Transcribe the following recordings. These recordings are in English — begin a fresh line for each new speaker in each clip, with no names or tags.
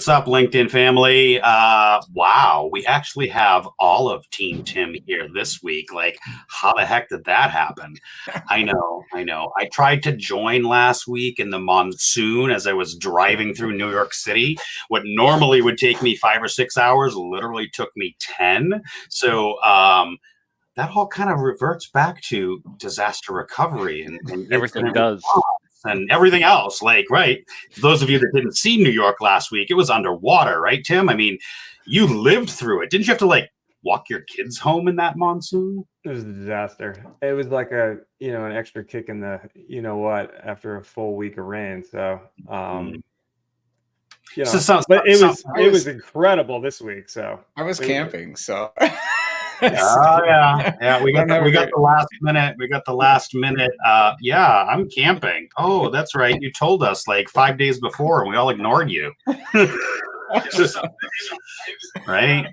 what's up, LinkedIn family? Wow, we actually have all of Team Tim here this week. Like, how the heck did that happen? I know. I tried to join last week in the monsoon as I was driving through New York City. What normally would take me 5 or 6 hours literally took me 10. So that all kind of reverts back to disaster recovery and
everything does.
And everything else, like, right? For those of you that didn't see New York last week, it was underwater, right, Tim? I mean, you lived through it. Didn't you have to, like, walk your kids home in that monsoon?
It was a disaster. It was like an extra kick in the, after a full week of rain. So, but it was incredible this week. So
I was camping, so.
Yeah. We got the last minute. Yeah, I'm camping. Oh, that's right. You told us like 5 days before, and we all ignored you. Right.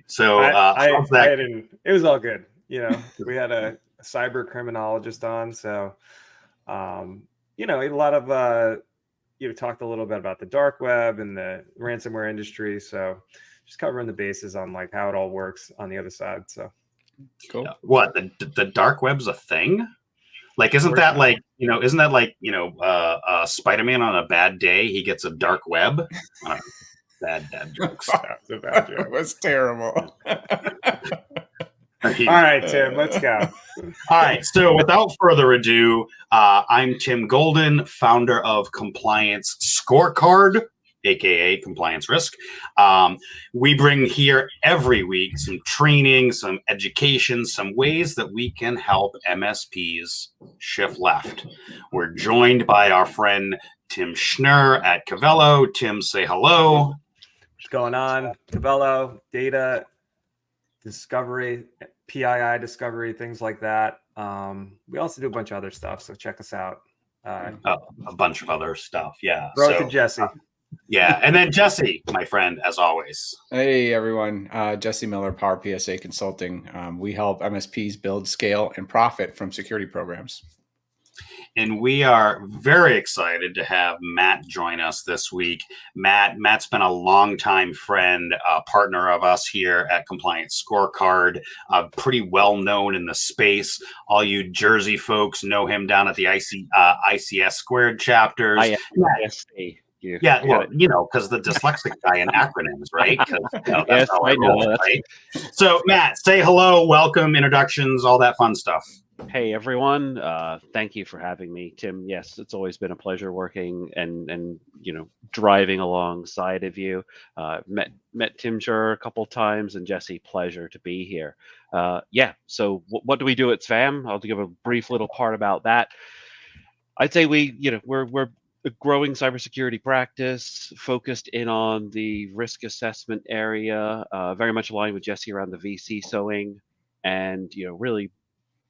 So
it was all good. We had a cyber criminologist on, so a lot of talked a little bit about the dark web and the ransomware industry. So just covering the bases on like how it all works on the other side. So
cool.
What the dark web's a thing? Like, isn't that like Spider-Man on a bad day, he gets a dark web? Bad jokes.
That's a bad joke.
It was terrible.
All right, Tim, let's go.
All right, so without further ado, I'm Tim Golden, founder of Compliance Scorecard, aka Compliance Risk. We bring here every week some training, some education, some ways that we can help MSPs shift left. We're joined by our friend Tim Schnurr at Cavello. Tim, say hello.
What's going on? Cavello, data discovery, PII discovery, things like that. We also do a bunch of other stuff, so check us out.
A bunch of other stuff, yeah.
Throw it to Jesse.
Yeah, and then Jesse, my friend, as always.
Hey, everyone. Jesse Miller, Power PSA Consulting. We help MSPs build, scale, and profit from security programs.
And we are very excited to have Matt join us this week. Matt's been a longtime friend, partner of us here at Compliance Scorecard, pretty well known in the space. All you Jersey folks know him down at the ICS Squared chapters. Yeah, well, because the dyslexic guy in acronyms, right? That's how I roll, right? So, Matt, say hello, welcome, introductions, all that fun stuff.
Hey, everyone. Thank you for having me, Tim. Yes, it's always been a pleasure working and driving alongside of you. Met Tim Schnurr a couple times, and Jesse, pleasure to be here. So what do we do at SVAM? I'll give a brief little part about that. I'd say we're a growing cybersecurity practice focused in on the risk assessment area, very much aligned with Jesse around the VC sewing, and really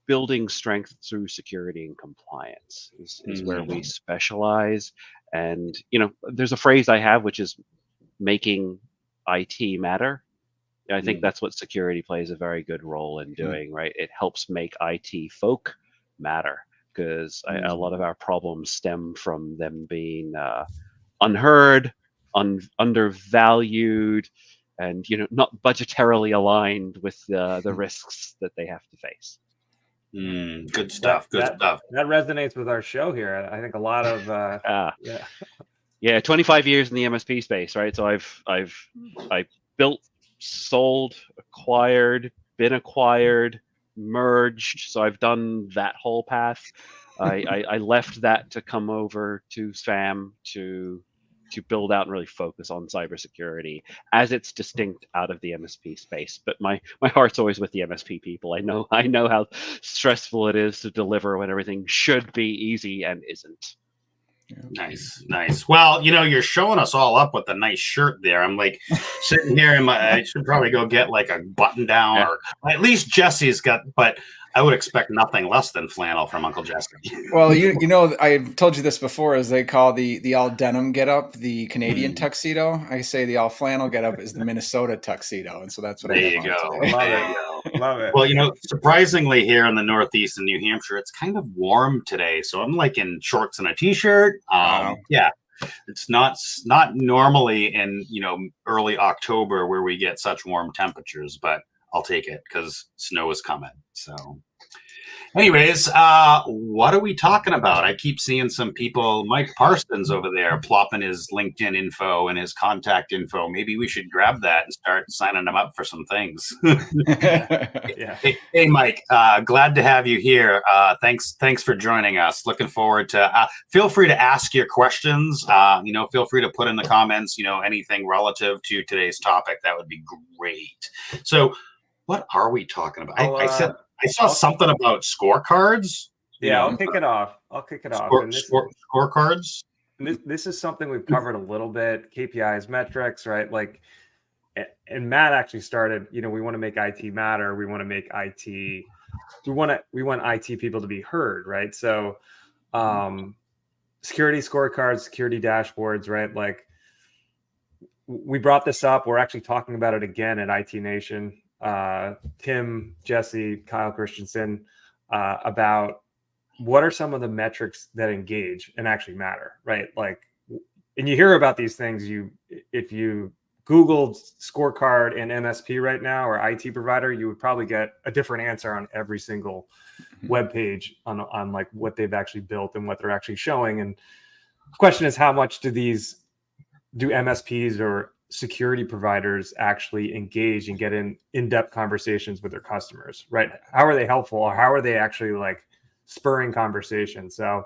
building strength through security and compliance is where we specialize. And there's a phrase I have, which is making IT matter. I think that's what security plays a very good role in doing, right? It helps make IT folk matter, because a lot of our problems stem from them being unheard, undervalued, and not budgetarily aligned with the risks that they have to face.
Good stuff. Good stuff.
That resonates with our show here. I think a lot of
25 years in the MSP space, right? So I've built, sold, acquired, been acquired, merged. So I've done that whole path. I left that to come over to SVAM to build out and really focus on cybersecurity as it's distinct out of the MSP space. But my heart's always with the MSP people. I know how stressful it is to deliver when everything should be easy and isn't.
Nice. Well, you're showing us all up with a nice shirt there. I'm like sitting here I should probably go get like a button down, or at least Jesse's got, but I would expect nothing less than flannel from Uncle Jesse.
Well, I told you this before, as they call the all denim get up the Canadian tuxedo. I say the all flannel get up is the Minnesota tuxedo, and so that's what
there you go.
Love it.
Well, surprisingly here in the Northeast in New Hampshire, it's kind of warm today, so I'm like in shorts and a t-shirt. Yeah, It's not normally in early October where we get such warm temperatures, but I'll take it because snow is coming. So. Anyways, what are we talking about? I keep seeing some people, Mike Parsons over there, plopping his LinkedIn info and his contact info. Maybe we should grab that and start signing them up for some things.
Yeah.
Hey, Mike, glad to have you here. Thanks for joining us. Looking forward to. Feel free to ask your questions. Feel free to put in the comments. Anything relative to today's topic. That would be great. So, what are we talking about? I saw something about scorecards.
I'll kick it off.
Scorecards.
This is something we've covered a little bit. KPIs, metrics, right? Like, and Matt actually started. We want to make IT matter. We want to make IT. We want IT people to be heard, right? So, security scorecards, security dashboards, right? Like, we brought this up. We're actually talking about it again at IT Nation. Tim, Jesse, Kyle Christensen, about what are some of the metrics that engage and actually matter, right? Like, and you hear about these things. If you Googled scorecard and MSP right now or IT provider, you would probably get a different answer on every single web page on like what they've actually built and what they're actually showing. And the question is, how much do MSPs or security providers actually engage and get in-depth conversations with their customers, right? How are they helpful, or how are they actually like spurring conversation? So,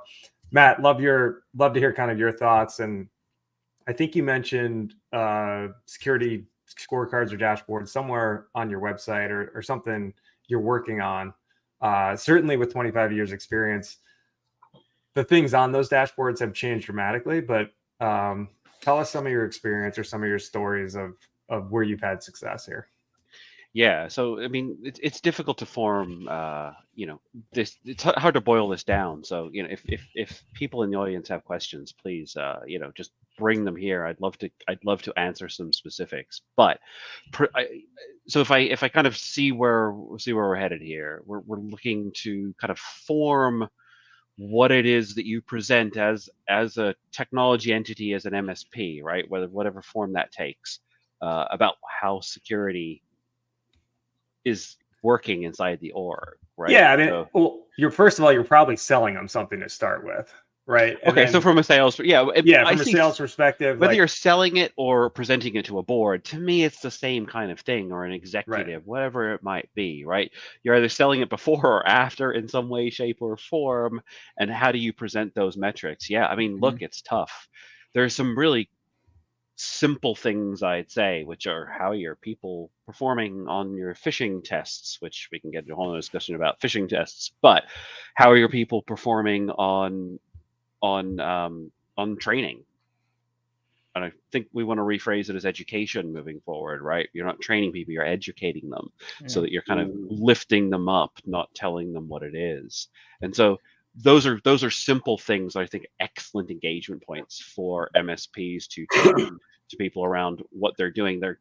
Matt, love to hear kind of your thoughts. And I think you mentioned security scorecards or dashboards somewhere on your website or something you're working on. Certainly with 25 years experience, the things on those dashboards have changed dramatically, but tell us some of your experience or some of your stories of where you've had success here.
Yeah, so I mean, it's difficult to form. This, it's hard to boil this down. So if people in the audience have questions, please just bring them here. I'd love to answer some specifics. But so if I kind of see where we're headed here, we're looking to kind of form what it is that you present as a technology entity, as an MSP, right? Whatever form that takes, about how security is working inside the org, right?
Yeah, I mean, well, you're probably selling them something to start with, right?
And so from a sales, from
a sales perspective,
whether you're selling it or presenting it to a board, to me, it's the same kind of thing, or an executive, whatever it might be, right? You're either selling it before or after in some way, shape, or form. And how do you present those metrics? Yeah, I mean, look, it's tough. There's some really simple things, I'd say, which are how your people performing on your phishing tests, which we can get into a whole other discussion about phishing tests, but how are your people performing on training? And I think we want to rephrase it as education moving forward, right? You're not training people, you're educating them, so that you're kind of lifting them up, not telling them what it is. And so those are simple things, I think, excellent engagement points for MSPs to people around what they're doing. They're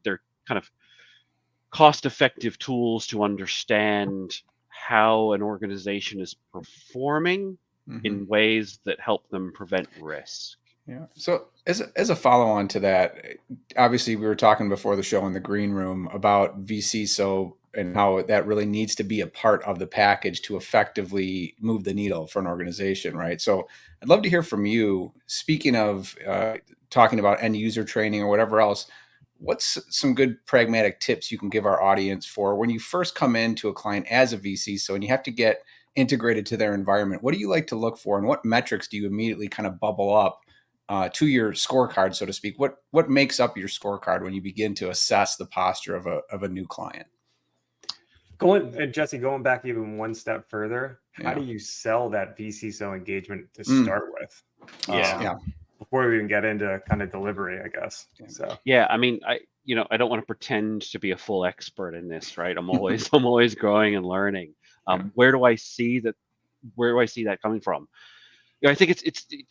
kind of cost-effective tools to understand how an organization is performing in ways that help them prevent risk.
Yeah. So as a follow-on to that, obviously we were talking before the show in the green room about vCISO and how that really needs to be a part of the package to effectively move the needle for an organization, right? So I'd love to hear from you. Speaking of talking about end user training or whatever else, what's some good pragmatic tips you can give our audience for when you first come into a client as a vCISO and you have to get integrated to their environment? What do you like to look for, and what metrics do you immediately kind of bubble up to your scorecard, so to speak? What makes up your scorecard when you begin to assess the posture of a new client?
Jesse, going back even one step further, how do you sell that vCISO engagement to start with? Before we even get into kind of delivery, I guess. So
I mean, I don't want to pretend to be a full expert in this, right? I'm always growing and learning. Where do I see that coming from? I think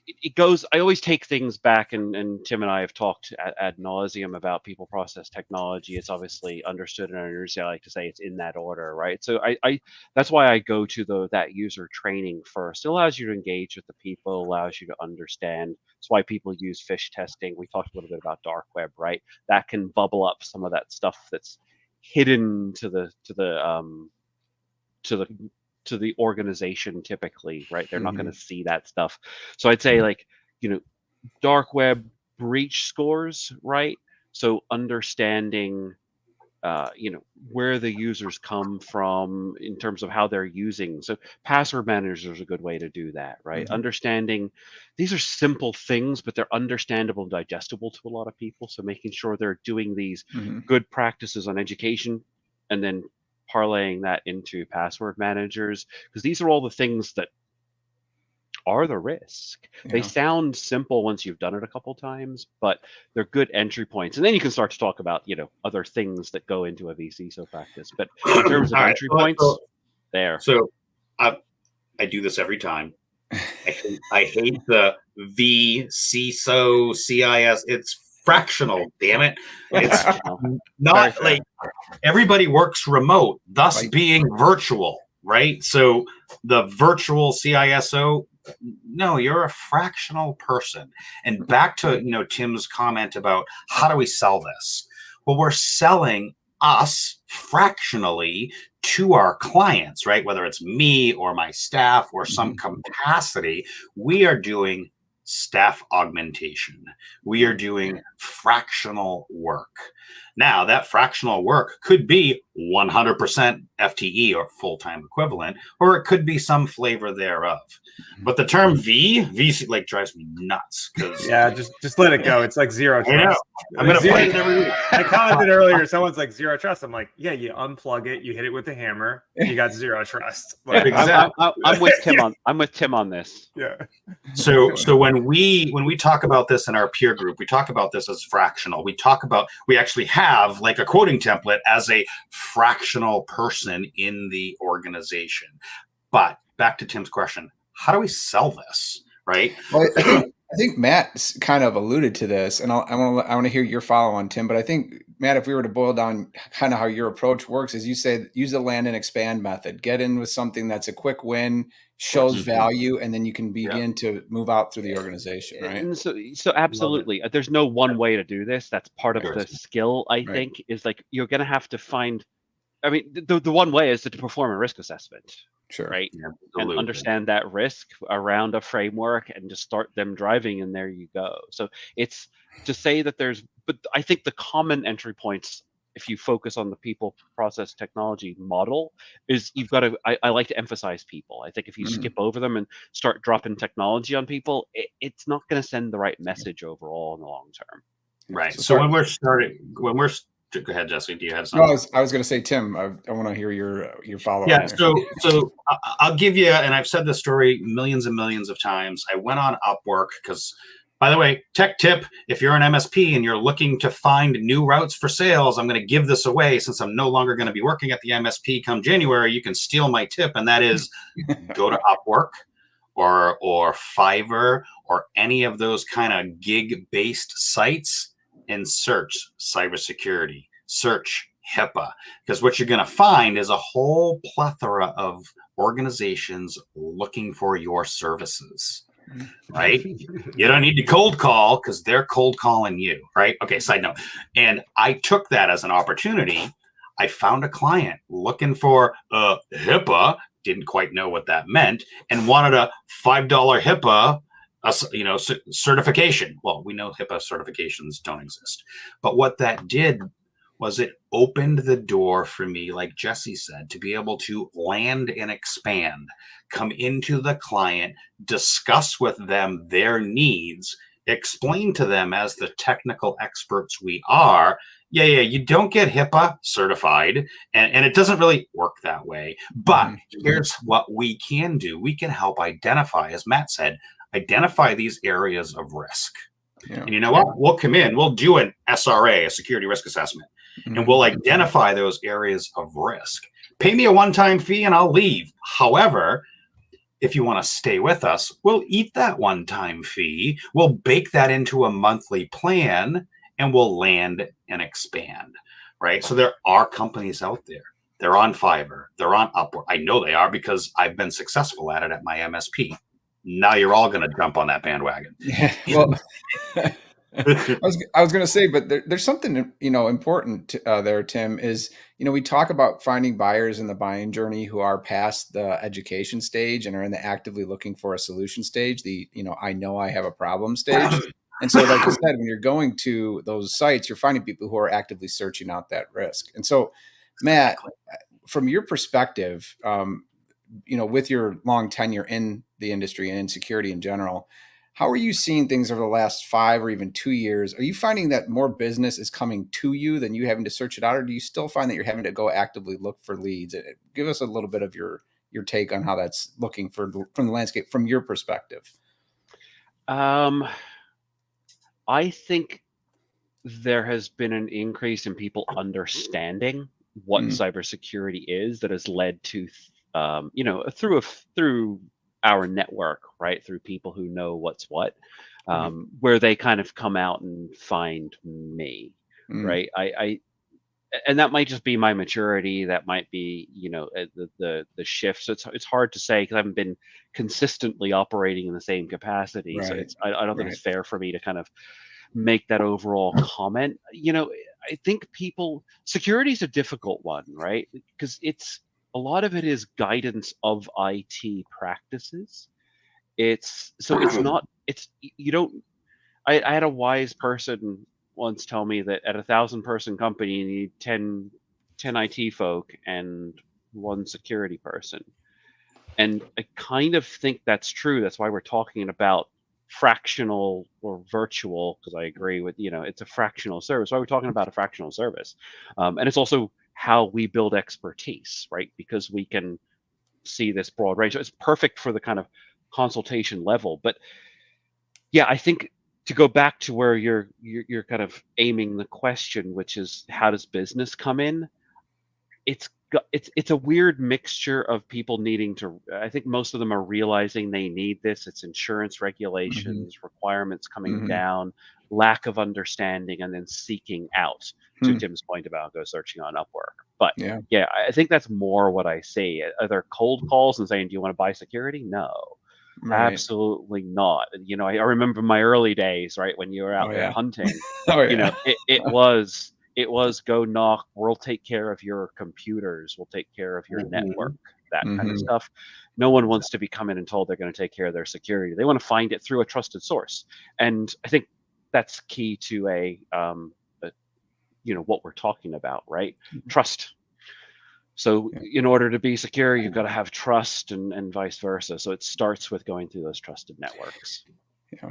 it goes. I always take things back, and Tim and I have talked ad nauseum about people, process, technology. It's obviously understood and understood. I like to say it's in that order, right? So I that's why I go to that user training first. It allows you to engage with the people, allows you to understand. That's why people use fish testing. We talked a little bit about dark web, right? That can bubble up some of that stuff that's hidden to the organization typically, right? They're not going to see that stuff. So I'd say, like, dark web breach scores, right? So understanding where the users come from in terms of how they're using. So password manager is a good way to do that, right? Understanding these are simple things, but they're understandable and digestible to a lot of people. So making sure they're doing these good practices on education, and then parlaying that into password managers, because these are all the things that are the risk. They sound simple once you've done it a couple times, but they're good entry points. And then you can start to talk about, other things that go into a vCISO practice. But in terms of entry points, there.
So I do this every time. I hate the vCISO, CIS. It's fractional, damn it. It's not like everybody works remote, thus being virtual, right? So the virtual CISO, no, you're a fractional person. And back to Tim's comment about how do we sell this? Well, we're selling us fractionally to our clients, right? Whether it's me or my staff or some capacity, we are doing staff augmentation. We are doing fractional work. Now, that fractional work could be 100% FTE or full-time equivalent, or it could be some flavor thereof. But the term VC like drives me nuts.
Yeah, just let it go. It's like zero trust.
I'm going to fight it every week.
I commented earlier, someone's like, zero trust. I'm like, yeah, you unplug it, you hit it with a hammer, you got zero trust. Like,
exactly. I'm with Tim on. I'm with Tim on this.
Yeah.
So when we talk about this in our peer group, we talk about this as fractional. We actually have like a quoting template as a fractional person in the organization. But back to Tim's question, how do we sell this, right?
Well, I think Matt kind of alluded to this, and I want to hear your follow on, Tim. But I think, Matt, if we were to boil down kind of how your approach works, is you say use the land and expand method. Get in with something that's a quick win, shows value, and then you can begin to move out through the organization, right?
And so absolutely, there's no one way to do this. That's part of the skill, I think, is like you're going to have to find. I mean, the one way is to perform a risk assessment.
Sure.
Right. And understand that risk around a framework and just start them driving, and there you go. So it's to say that but I think the common entry points, if you focus on the people, process, technology model, is you've got to, I like to emphasize people. I think if you skip over them and start dropping technology on people, it's not going to send the right message overall in the long term.
Right. So go ahead, Jesse. Do you have something?
No, I was going to say, Tim, I want to hear your follow-up.
Yeah. So I'll give you, and I've said this story millions and millions of times. I went on Upwork because, by the way, tech tip: if you're an MSP and you're looking to find new routes for sales, I'm going to give this away since I'm no longer going to be working at the MSP come January. You can steal my tip, and that is go to Upwork or Fiverr or any of those kind of gig-based sites and search cybersecurity, search HIPAA, because what you're going to find is a whole plethora of organizations looking for your services, right? You don't need to cold call because they're cold calling you, right? Okay, side note. And I took that as an opportunity. I found a client looking for HIPAA, didn't quite know what that meant, and wanted a $5 HIPAA certification. Well, we know HIPAA certifications don't exist, but what that did was it opened the door for me, like Jesse said, to be able to land and expand, come into the client, discuss with them their needs, explain to them as the technical experts we are, you don't get HIPAA certified, and it doesn't really work that way. But here's what we can do. We can help identify, as Matt said, identify these areas of risk. And you know what? We'll come in, we'll do an SRA, a security risk assessment, and we'll identify those areas of risk. Pay me a one-time fee and I'll leave. However, if you want to stay with us, we'll eat that one-time fee. We'll bake that into a monthly plan, and we'll land and expand, right? So there are companies out there. They're on Fiverr. They're on Upwork. I know they are because I've been successful at it at my MSP. Now you're all going to jump on that bandwagon.
Yeah. Well, I was going to say, but there's something, important there, Tim, is, we talk about finding buyers in the buying journey who are past the education stage and are in the actively looking for a solution stage, I know I have a problem stage. And so, like you said, when you're going to those sites, you're finding people who are actively searching out that risk. And so, Matt, from your perspective, with your long tenure in the industry and in security in general, how are you seeing things over the last 5 or even 2 years? Are you finding that more business is coming to you than you having to search it out, or do you still find that you're having to go actively look for leads? Give us a little bit of your take on how that's looking from the landscape from your perspective.
I think there has been an increase in people understanding what cybersecurity is that has led to, through our network, right? Through people who know what's what, where they kind of come out and find me, right? And that might just be my maturity. That might be, the shift. So it's hard to say because I haven't been consistently operating in the same capacity.
Right.
So I don't think it's fair for me to kind of make that overall comment. I think security is a difficult one, right? Because a lot of it is guidance of IT practices. I had a wise person once tell me that at 1,000-person company, you need 10 IT folk and 1 security person. And I kind of think that's true. That's why we're talking about fractional or virtual, because I agree with, it's a fractional service. Why we're talking about a fractional service. And it's also how we build expertise, right? Because we can see this broad range. So it's perfect for the kind of consultation level. But yeah, I think to go back to where you're kind of aiming the question, which is how does business come in? It's a weird mixture of people needing to. I think most of them are realizing they need this. It's insurance regulations, requirements coming down, lack of understanding, and then seeking out. To Tim's point about go searching on Upwork. But yeah, I think that's more what I see. Are there cold calls and saying, "Do you want to buy security?" No. Right. Absolutely not. I remember my early days, right, when you were out there hunting. It was go knock. We'll take care of your computers. We'll take care of your network. That kind of stuff. No one wants to be coming and told they're going to take care of their security. They want to find it through a trusted source, and I think that's key to what we're talking about, right? Trust. So in order to be secure, you've got to have trust and vice versa. So it starts with going through those trusted networks.
Yeah.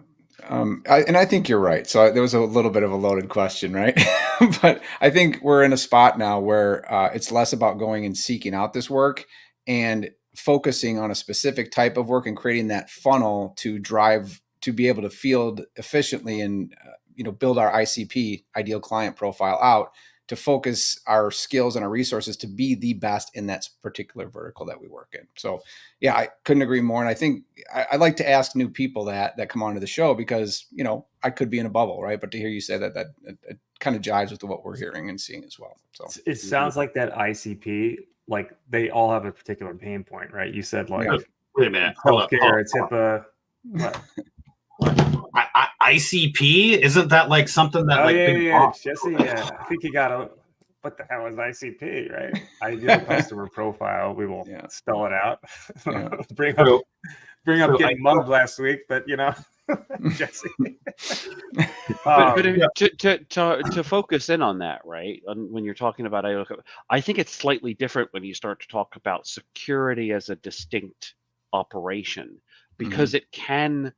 I think you're right. So there was a little bit of a loaded question, right? But I think we're in a spot now where it's less about going and seeking out this work and focusing on a specific type of work and creating that funnel to be able to field efficiently and, build our ICP, ideal client profile out, to focus our skills and our resources to be the best in that particular vertical that we work in. So yeah, I couldn't agree more. And I think I like to ask new people that come onto the show because, I could be in a bubble, right? But to hear you say that it kind of jives with what we're hearing and seeing as well. So
it sounds like that ICP, like they all have a particular pain point, right? You said wait
a minute,
healthcare, it's HIPAA. What?
ICP, isn't that like something that
Jesse, I think you got what the hell is ICP, right? Ideal customer profile. We will spell it out. bring up getting mugged last week, but Jesse.
But to focus in on that, right? When you're talking about I think it's slightly different when you start to talk about security as a distinct operation, because it can.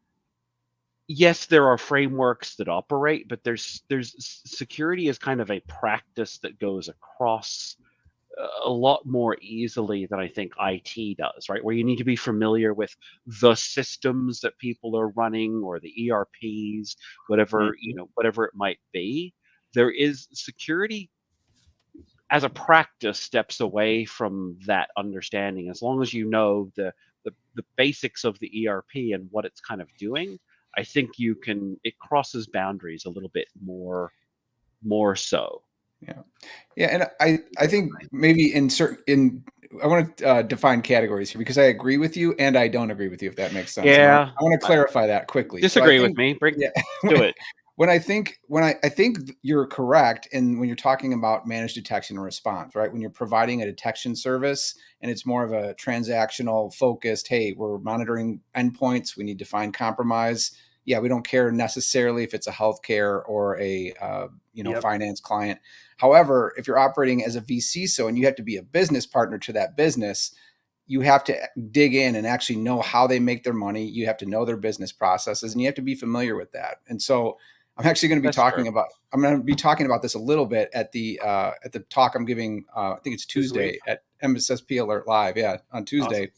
Yes, there are frameworks that operate, but there's security is kind of a practice that goes across a lot more easily than I think IT does, right? Where you need to be familiar with the systems that people are running or the ERPs, whatever it might be. There is security as a practice steps away from that understanding, as long as you know the the basics of the ERP and what it's kind of doing, I think it crosses boundaries a little bit more so.
Yeah, and I think maybe I want to define categories here, because I agree with you and I don't agree with you, if that makes sense.
Yeah,
I want to clarify that quickly.
Disagree with me. Do it.
I think you're correct, and when you're talking about managed detection and response, right? When you're providing a detection service and it's more of a transactional focused, hey, we're monitoring endpoints, we need to find compromise. Yeah, we don't care necessarily if it's a healthcare or a finance client. However, if you're operating as a VCSO and you have to be a business partner to that business, you have to dig in and actually know how they make their money. You have to know their business processes, and you have to be familiar with that. And so I'm actually going to be talking about this a little bit at the talk I'm giving. I think it's Tuesday at MSSP Alert Live. Yeah, on Tuesday. Awesome.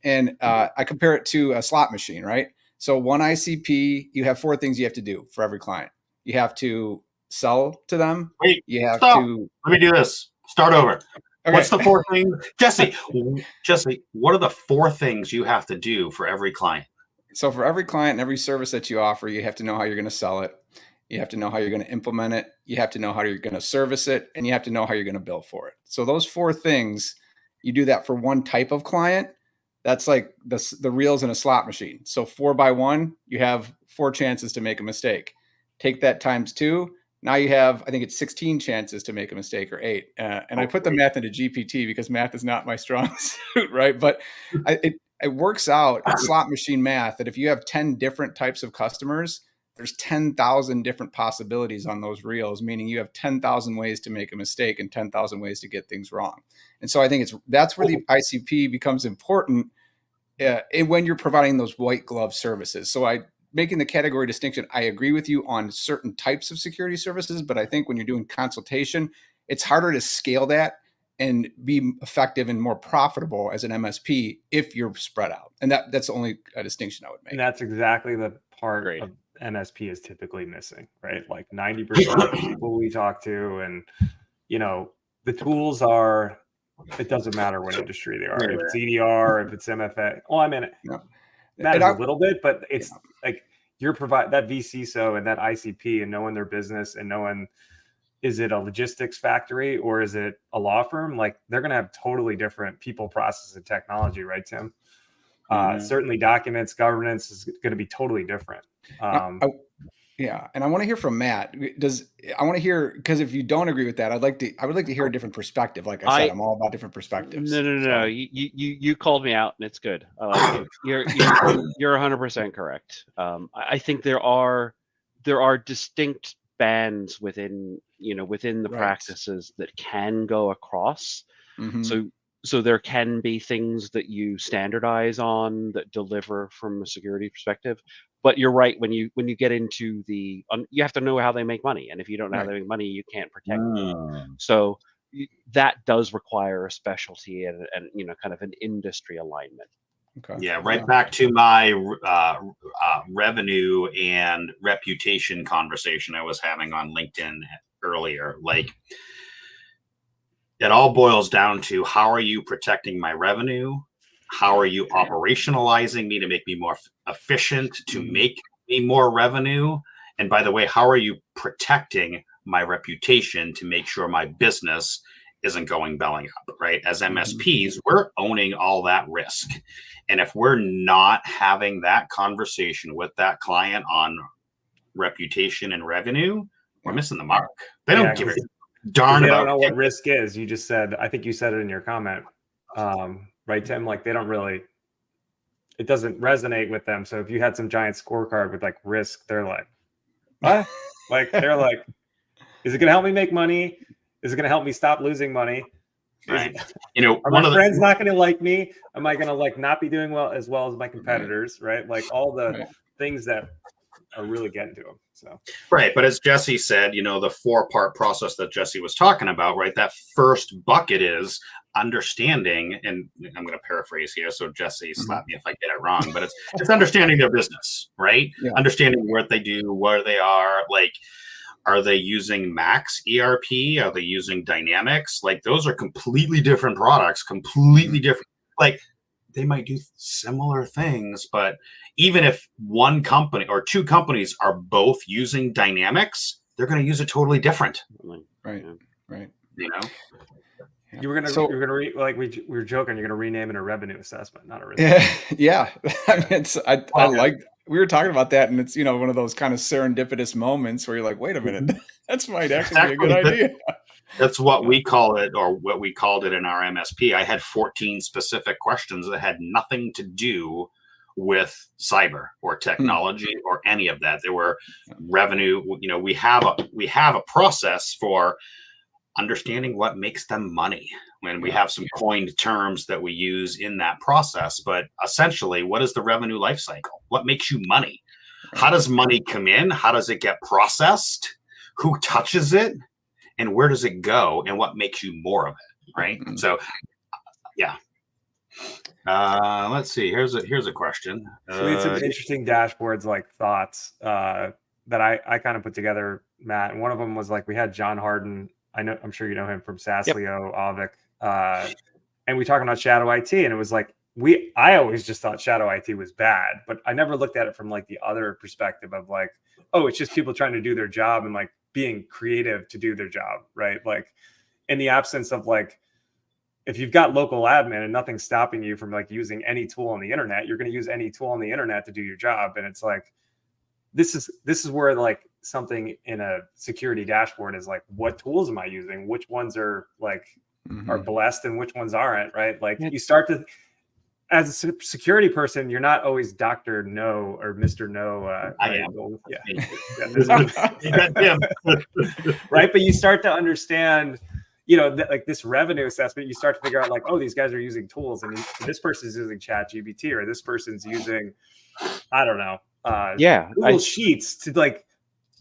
And I compare it to a slot machine, right? So one ICP, you have 4 things you have to do for every client. You have to sell to them.
Wait,
you have
stop.
to.
Let me do this. Start over. Okay. What's the 4 things? Jesse, what are the 4 things you have to do for every client?
So for every client and every service that you offer, you have to know how you're going to sell it. You have to know how you're going to implement it. You have to know how you're going to service it, and you have to know how you're going to bill for it. So those 4 things, you do that for one type of client. That's like the reels in a slot machine. So 4 by 1, you have 4 chances to make a mistake. Take that times 2. Now you have, I think it's 16 chances to make a mistake, or 8. And I put the math into GPT because math is not my strong suit, right? But it works out, slot machine math, that if you have 10 different types of customers, there's 10,000 different possibilities on those reels, meaning you have 10,000 ways to make a mistake and 10,000 ways to get things wrong. And so I think that's where the ICP becomes important when you're providing those white glove services. So making the category distinction, I agree with you on certain types of security services, but I think when you're doing consultation, it's harder to scale that and be effective and more profitable as an MSP if you're spread out. And that's the only distinction I would make.
And that's exactly the part of MSP is typically missing, right? Like 90% of the people we talk to, and the tools are, it doesn't matter what industry they are. If it's EDR, if it's MFA. Well, I mean, matters a little bit, but it's like you're that VCSO and that ICP and knowing their business and knowing, is it a logistics factory or is it a law firm? Like they're going to have totally different people, process, and technology, right, Tim? Certainly documents, governance is going to be totally different.
Yeah. And I want to hear from Matt. I want to hear, because if you don't agree with that, I would like to hear a different perspective. Like I said, I'm all about different perspectives.
No. You called me out, and it's good. I like it. You're 100% correct. I think there are distinct bands within the practices that can go across. Mm-hmm. So there can be things that you standardize on that deliver from a security perspective. But you're right, when you get into you have to know how they make money, and if you don't know how they make money, you can't protect them. So that does require a specialty and kind of an industry alignment.
Okay. Yeah, back to my revenue and reputation conversation I was having on LinkedIn earlier. Like, it all boils down to, how are you protecting my revenue? How are you operationalizing me to make me more efficient, to make me more revenue? And by the way, how are you protecting my reputation to make sure my business isn't going belly up, right? As MSPs, we're owning all that risk. And if we're not having that conversation with that client on reputation and revenue, we're missing the mark. They don't give a darn about.
They don't know what risk is. You just said, I think you said it in your comment. Right, Tim? Like, they don't really, it doesn't resonate with them. So if you had some giant scorecard with like risk, they're like, what? Like, they're like, is it going to help me make money? Is it going to help me stop losing money?
Right.
Are my friends not going to like me? Am I going to not be doing as well as my competitors? Right. Like all the things that are really getting to them. So
right, but as Jesse said, the 4-part process that Jesse was talking about, right? That first bucket is understanding, and I'm going to paraphrase here, so Jesse, slap me if I get it wrong, but it's understanding their business, right? Yeah. Understanding what they do, where they are, like, are they using Max ERP? Are they using Dynamics? Like, those are completely different products, completely different. Like, they might do similar things, but even if one company or two companies are both using Dynamics, they're going to use it totally different.
Right. Right.
You know,
You were gonna,
So-
you were gonna like we were joking. You're gonna rename it a revenue assessment, not a risk.
Yeah. I mean, I like, we were talking about that, and it's, you know, one of those kind of serendipitous moments where you're like, wait a minute, that's might actually be a good idea.
That's what we call it, or what we called it in our MSP. I had 14 specific questions that had nothing to do with cyber or technology or any of that. They were revenue. You know, we have a process for understanding what makes them money. When we have some coined terms that we use in that process, but essentially, what is the revenue life cycle? What makes you money? How does money come in? How does it get processed? Who touches it? And where does it go? And what makes you more of it? Right. So, yeah. Let's see. Here's a question.
So we had some interesting dashboards, like thoughts that I kind of put together, Matt. And one of them was like, we had John Harden. I'm sure you know him from Saslio, Avik. And we talked about shadow IT, and it was like, I always just thought shadow IT was bad, but I never looked at it from like the other perspective of like, oh, it's just people trying to do their job and like being creative to do their job, right? Like in the absence of like, if you've got local admin and nothing's stopping you from like using any tool on the internet, you're going to use any tool on the internet to do your job. And it's like, this is where like something in a security dashboard is like, what tools am I using? Which ones are like, are blessed and which ones aren't, right? Like you start to, as a security person, you're not always Dr. No or Mr. No.
I am.
Right. But you start to understand, you know, like this revenue assessment, you start to figure out like, oh, these guys are using tools, and this person's using ChatGPT, or this person's using, I don't know, Google Sheets to like,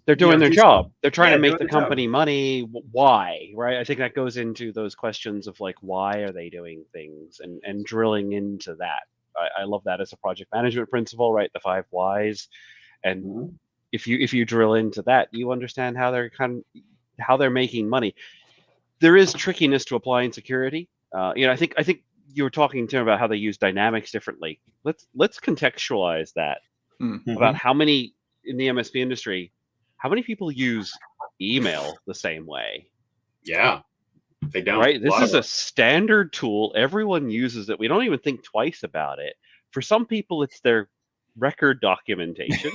they're doing their job. They're trying to make the company money. Why, right? I think that goes into those questions of like, why are they doing things, and drilling into that. I love that as a project management principle, right? The 5 whys. And if you drill into that, you understand how they're making money. There is trickiness to applying security. You know, I think you were talking to him about how they use dynamics differently. Let's contextualize that about how many in the MSP industry, how many people use email the same way?
Yeah, they don't.
Right. This is a standard tool. Everyone uses it. We don't even think twice about it. For some people, it's their record documentation.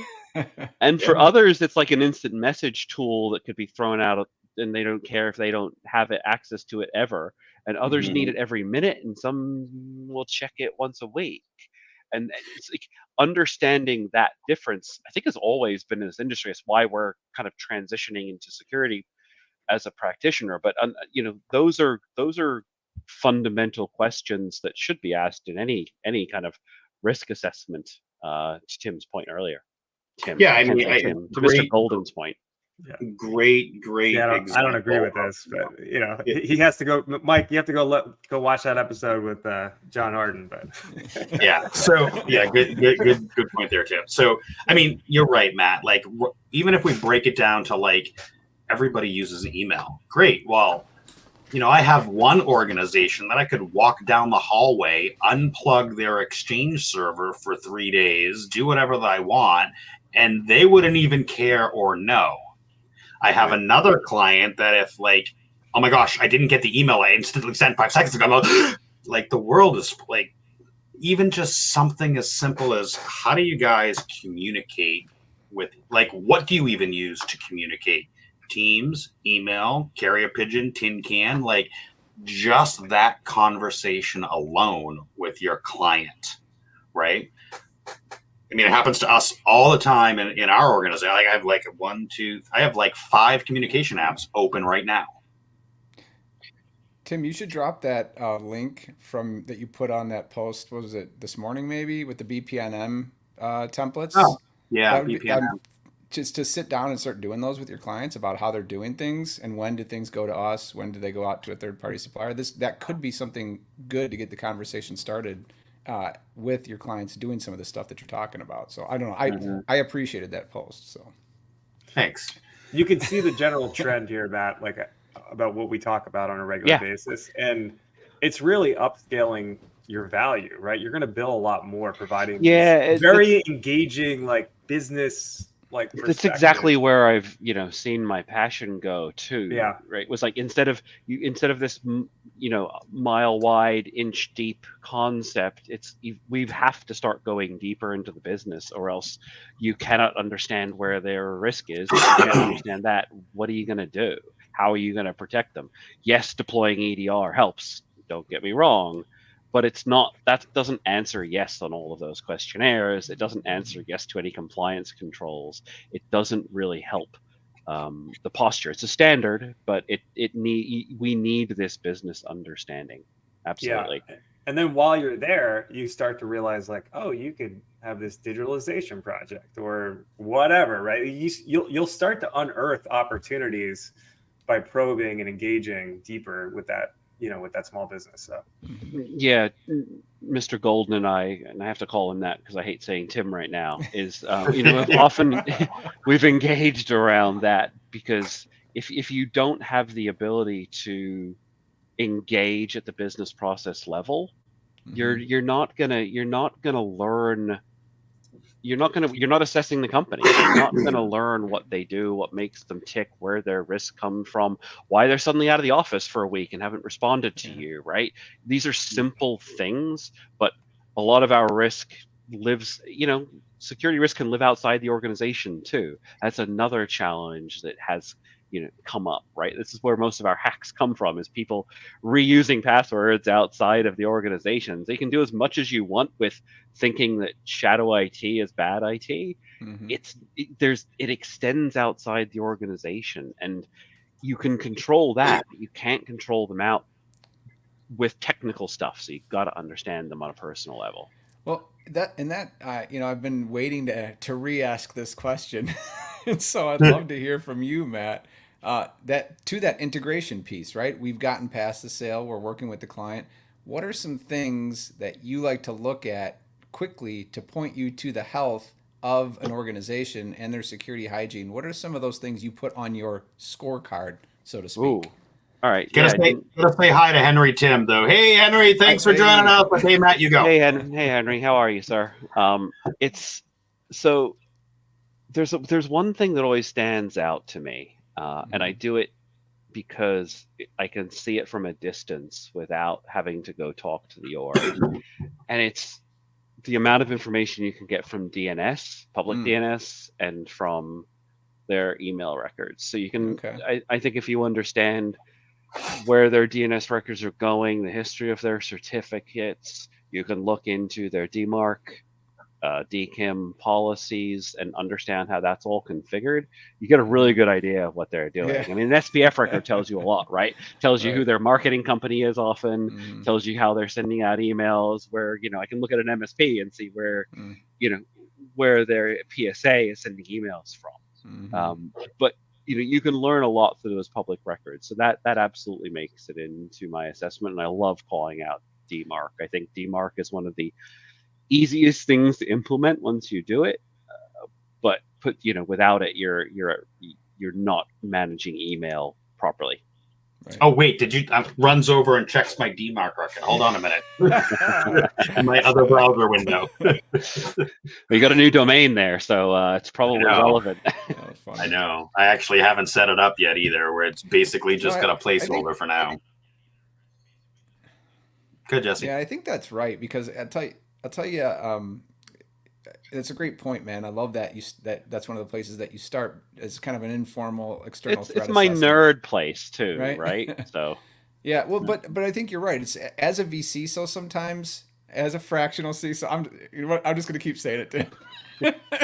And for others, it's like an instant message tool that could be thrown out, and they don't care if they don't have access to it ever. And others need it every minute, and some will check it once a week. And it's like understanding that difference, I think, has always been in this industry. It's why we're kind of transitioning into security as a practitioner. But you know, those are fundamental questions that should be asked in any kind of risk assessment. To Tim's point earlier, to Mr. Golden's point.
Yeah. Great.
Yeah, I don't agree with this, but you know, he has to go. Mike, you have to go watch that episode with John Harden. But
yeah, so yeah, good point there, Tim. So I mean, you're right, Matt. Like even if we break it down to like everybody uses email, great. Well, you know, I have one organization that I could walk down the hallway, unplug their Exchange server for 3 days, do whatever that I want, and they wouldn't even care or know. I have another client that if like, oh my gosh, I didn't get the email I instantly sent 5 seconds ago, like the world is like, even just something as simple as how do you guys communicate with, like, what do you even use to communicate? Teams, email, carrier pigeon, tin can, like just that conversation alone with your client, right? I mean, it happens to us all the time in our organization. Like I have like 5 communication apps open right now.
Tim, you should drop that link that you put on that post. What was it, this morning maybe, with the BPNM templates?
Oh, yeah, BPNM.
Just to sit down and start doing those with your clients about how they're doing things and when do things go to us, when do they go out to a third-party supplier. That could be something good to get the conversation started with your clients doing some of the stuff that you're talking about. So I don't know. I appreciated that post. So
thanks.
You can see the general trend here, Matt, like about what we talk about on a regular basis. And it's really upscaling your value, right? You're going to bill a lot more providing
Yeah,
these very engaging, like business, like
that's exactly where I've seen my passion go too.
Yeah.
Right. It was like instead of this mile wide, inch deep concept, we have to start going deeper into the business, or else you cannot understand where their risk is. If you can't understand that, what are you going to do? How are you going to protect them? Yes, deploying EDR helps. Don't get me wrong. But it's not, that doesn't answer yes on all of those questionnaires. It doesn't answer yes to any compliance controls. It doesn't really help the posture. It's a standard, but we need this business understanding. Absolutely.
Yeah. And then while you're there, you start to realize like, oh, you could have this digitalization project or whatever, right? You'll start to unearth opportunities by probing and engaging deeper with that, with that small business. So
yeah, Mr. Golden and I have to call him that because I hate saying Tim right now, is often we've engaged around that, because if you don't have the ability to engage at the business process level, you're not gonna learn. You're not assessing the company. You're not going to learn what they do, what makes them tick, where their risks come from, why they're suddenly out of the office for a week and haven't responded to you, right? These are simple things, but a lot of our risk lives, security risk can live outside the organization too. That's another challenge that has come up, right? This is where most of our hacks come from, is people reusing passwords outside of the organizations. They can do as much as you want with thinking that shadow IT is bad IT. It extends outside the organization, and you can control that, but you can't control them out with technical stuff. So you've got to understand them on a personal level.
Well, I've been waiting to re-ask this question. And so I'd love to hear from you, Matt, that integration piece, right? We've gotten past the sale. We're working with the client. What are some things that you like to look at quickly to point you to the health of an organization and their security hygiene? What are some of those things you put on your scorecard, so to speak?
Ooh. All right.
Gotta say hi to Henry Tim, though. Hey, Henry, thanks for joining us. But hey, Matt, you go.
Hey, Henry, how are you, sir? There's one thing that always stands out to me, and I do it because I can see it from a distance without having to go talk to the org, and it's the amount of information you can get from DNS, public DNS, and from their email records. So you can, I think if you understand where their DNS records are going, the history of their certificates, you can look into their DMARC, DKIM policies and understand how that's all configured. You get a really good idea of what they're doing. I mean, an SPF record tells you a lot, right? Tells you who their marketing company is often, tells you how they're sending out emails, where, I can look at an MSP and see where, where their PSA is sending emails from. But you can learn a lot through those public records. So that absolutely makes it into my assessment. And I love calling out DMARC. I think DMARC is one of the easiest things to implement once you do it. But without it, you're not managing email properly.
Right. Oh wait, did you runs over and checks my DMARC record? Hold on a minute. In my other browser window.
You got a new domain there, so it's probably relevant.
I know. I actually haven't set it up yet either, where it's basically just got a placeholder for now. Good, Jesse.
Yeah, I think that's right, because I'll tell you, it's a great point, man. I love that that's one of the places that you start as kind of an informal external threat
It's my
assessment.
Nerd place too, right? So
yeah, well, but I think you're right. It's as a VC, so sometimes as a fractional CISO, I'm just gonna keep saying it, Tim.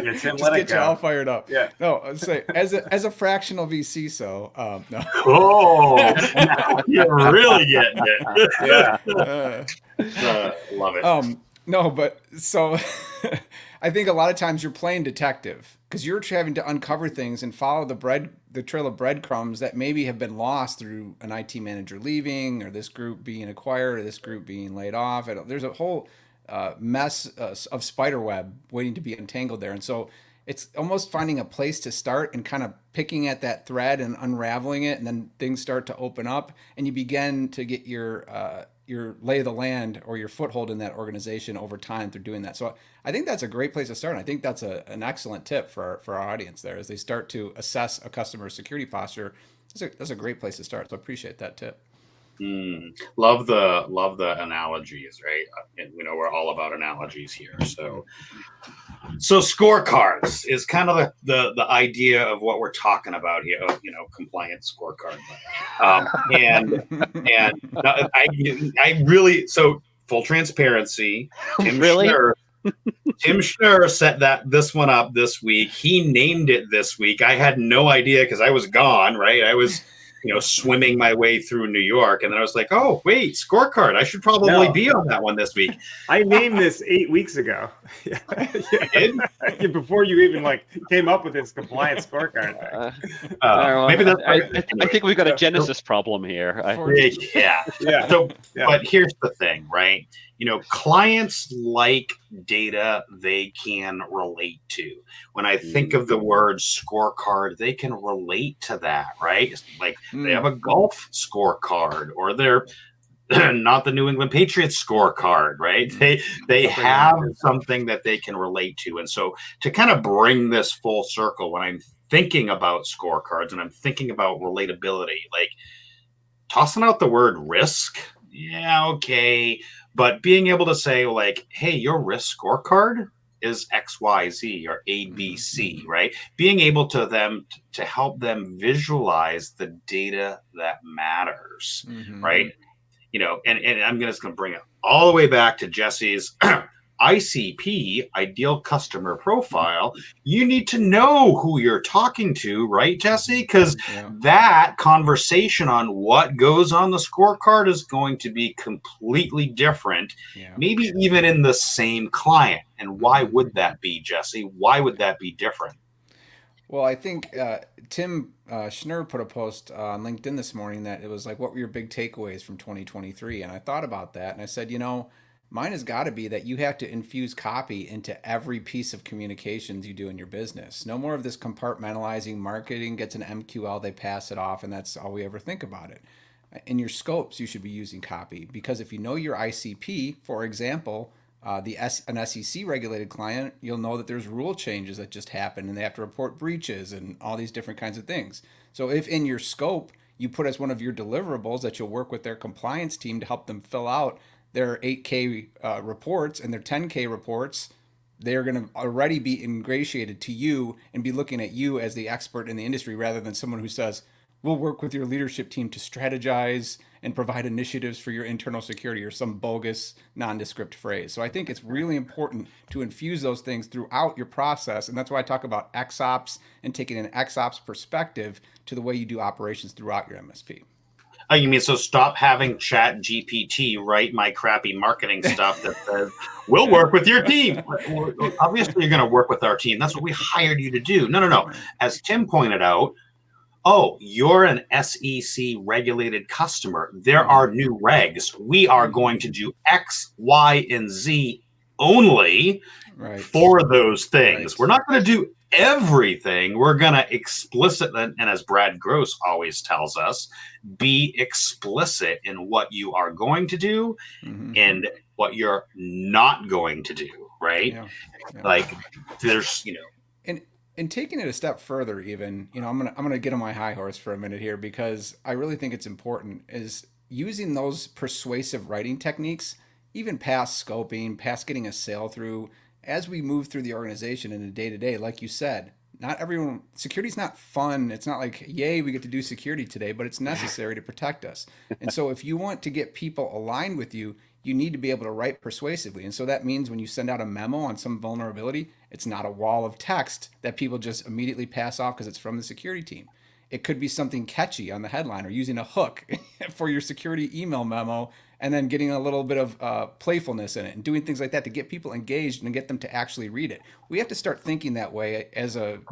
Just get you all fired up.
Yeah.
No, I'd say as a fractional VC, so no.
Oh, now you're really getting it. Yeah. Love it.
No, but so I think a lot of times you're playing detective because you're having to uncover things and follow the trail of breadcrumbs that maybe have been lost through an IT manager leaving, or this group being acquired, or this group being laid off. There's a whole mess of spider web waiting to be untangled there. And so it's almost finding a place to start and kind of picking at that thread and unraveling it. And then things start to open up and you begin to get your your lay of the land or your foothold in that organization over time through doing that. So I think that's a great place to start. And I think that's an excellent tip for our audience there as they start to assess a customer's security posture. That's a great place to start. So I appreciate that tip.
Love the analogies, right? And we know we're all about analogies here. So scorecards is kind of the idea of what we're talking about here. Compliant scorecard. And I really, so full transparency, Tim
Really?
Schnurr set this one up this week. He named it this week. I had no idea because I was gone, right? I was swimming my way through New York, and then I was like, oh wait, scorecard, I should probably be on that one this week.
I named this 8 weeks ago. Before you even came up with this compliance scorecard thing.
Maybe that's
I think we've got a Genesis problem here.
Yeah. So but here's the thing, right? Clients like data they can relate to. When I think of the word scorecard, they can relate to that, right? Like they have a golf scorecard, or they're not the New England Patriots scorecard, right? They have something that they can relate to. And so to kind of bring this full circle, when I'm thinking about scorecards and I'm thinking about relatability, like tossing out the word risk, yeah, okay. But being able to say like, hey, your risk scorecard is XYZ or ABC, right? Being able to help them visualize the data that matters, right? And I'm just going to bring it all the way back to Jesse's ICP, ideal customer profile. You need to know who you're talking to, right, Jesse? Because that conversation on what goes on the scorecard is going to be completely different, maybe even in the same client. And why would that be, Jesse? Why would that be different?
Well, I think Tim Schnurr put a post on LinkedIn this morning that it was like, what were your big takeaways from 2023? And I thought about that, and I said, mine has got to be that you have to infuse copy into every piece of communications you do in your business. No more of this compartmentalizing. Marketing gets an MQL, they pass it off, and that's all we ever think about it. In your scopes, you should be using copy, because if you know your ICP, for example, an SEC regulated client, you'll know that there's rule changes that just happen and they have to report breaches and all these different kinds of things. So if in your scope, you put as one of your deliverables that you'll work with their compliance team to help them fill out their 8K reports and their 10K reports, they're going to already be ingratiated to you and be looking at you as the expert in the industry, rather than someone who says, we'll work with your leadership team to strategize and provide initiatives for your internal security, or some bogus nondescript phrase. So I think it's really important to infuse those things throughout your process. And that's why I talk about XOps and taking an XOps perspective to the way you do operations throughout your MSP.
Oh, you mean so stop having Chat GPT write my crappy marketing stuff that says, we'll work with your team. Obviously, you're going to work with our team. That's what we hired you to do. No. As Tim pointed out, oh, you're an SEC regulated customer. There are new regs. We are going to do X, Y, and Z only for those things. We're not going to do everything. We're going to explicit, and as Brad Gross always tells us, be explicit in what you are going to do and what you're not going to do, right? Like there's,
And taking it a step further, even, I'm gonna get on my high horse for a minute here, because I really think it's important, is using those persuasive writing techniques, even past scoping, past getting a sale through, as we move through the organization in a day-to-day. Like you said, not everyone, security's not fun. It's not like, yay, we get to do security today, but it's necessary to protect us. And so if you want to get people aligned with you, you need to be able to write persuasively. And so that means when you send out a memo on some vulnerability, it's not a wall of text that people just immediately pass off because it's from the security team. It could be something catchy on the headline, or using a hook for your security email memo, and then getting a little bit of playfulness in it and doing things like that to get people engaged and get them to actually read it. We have to start thinking that way as an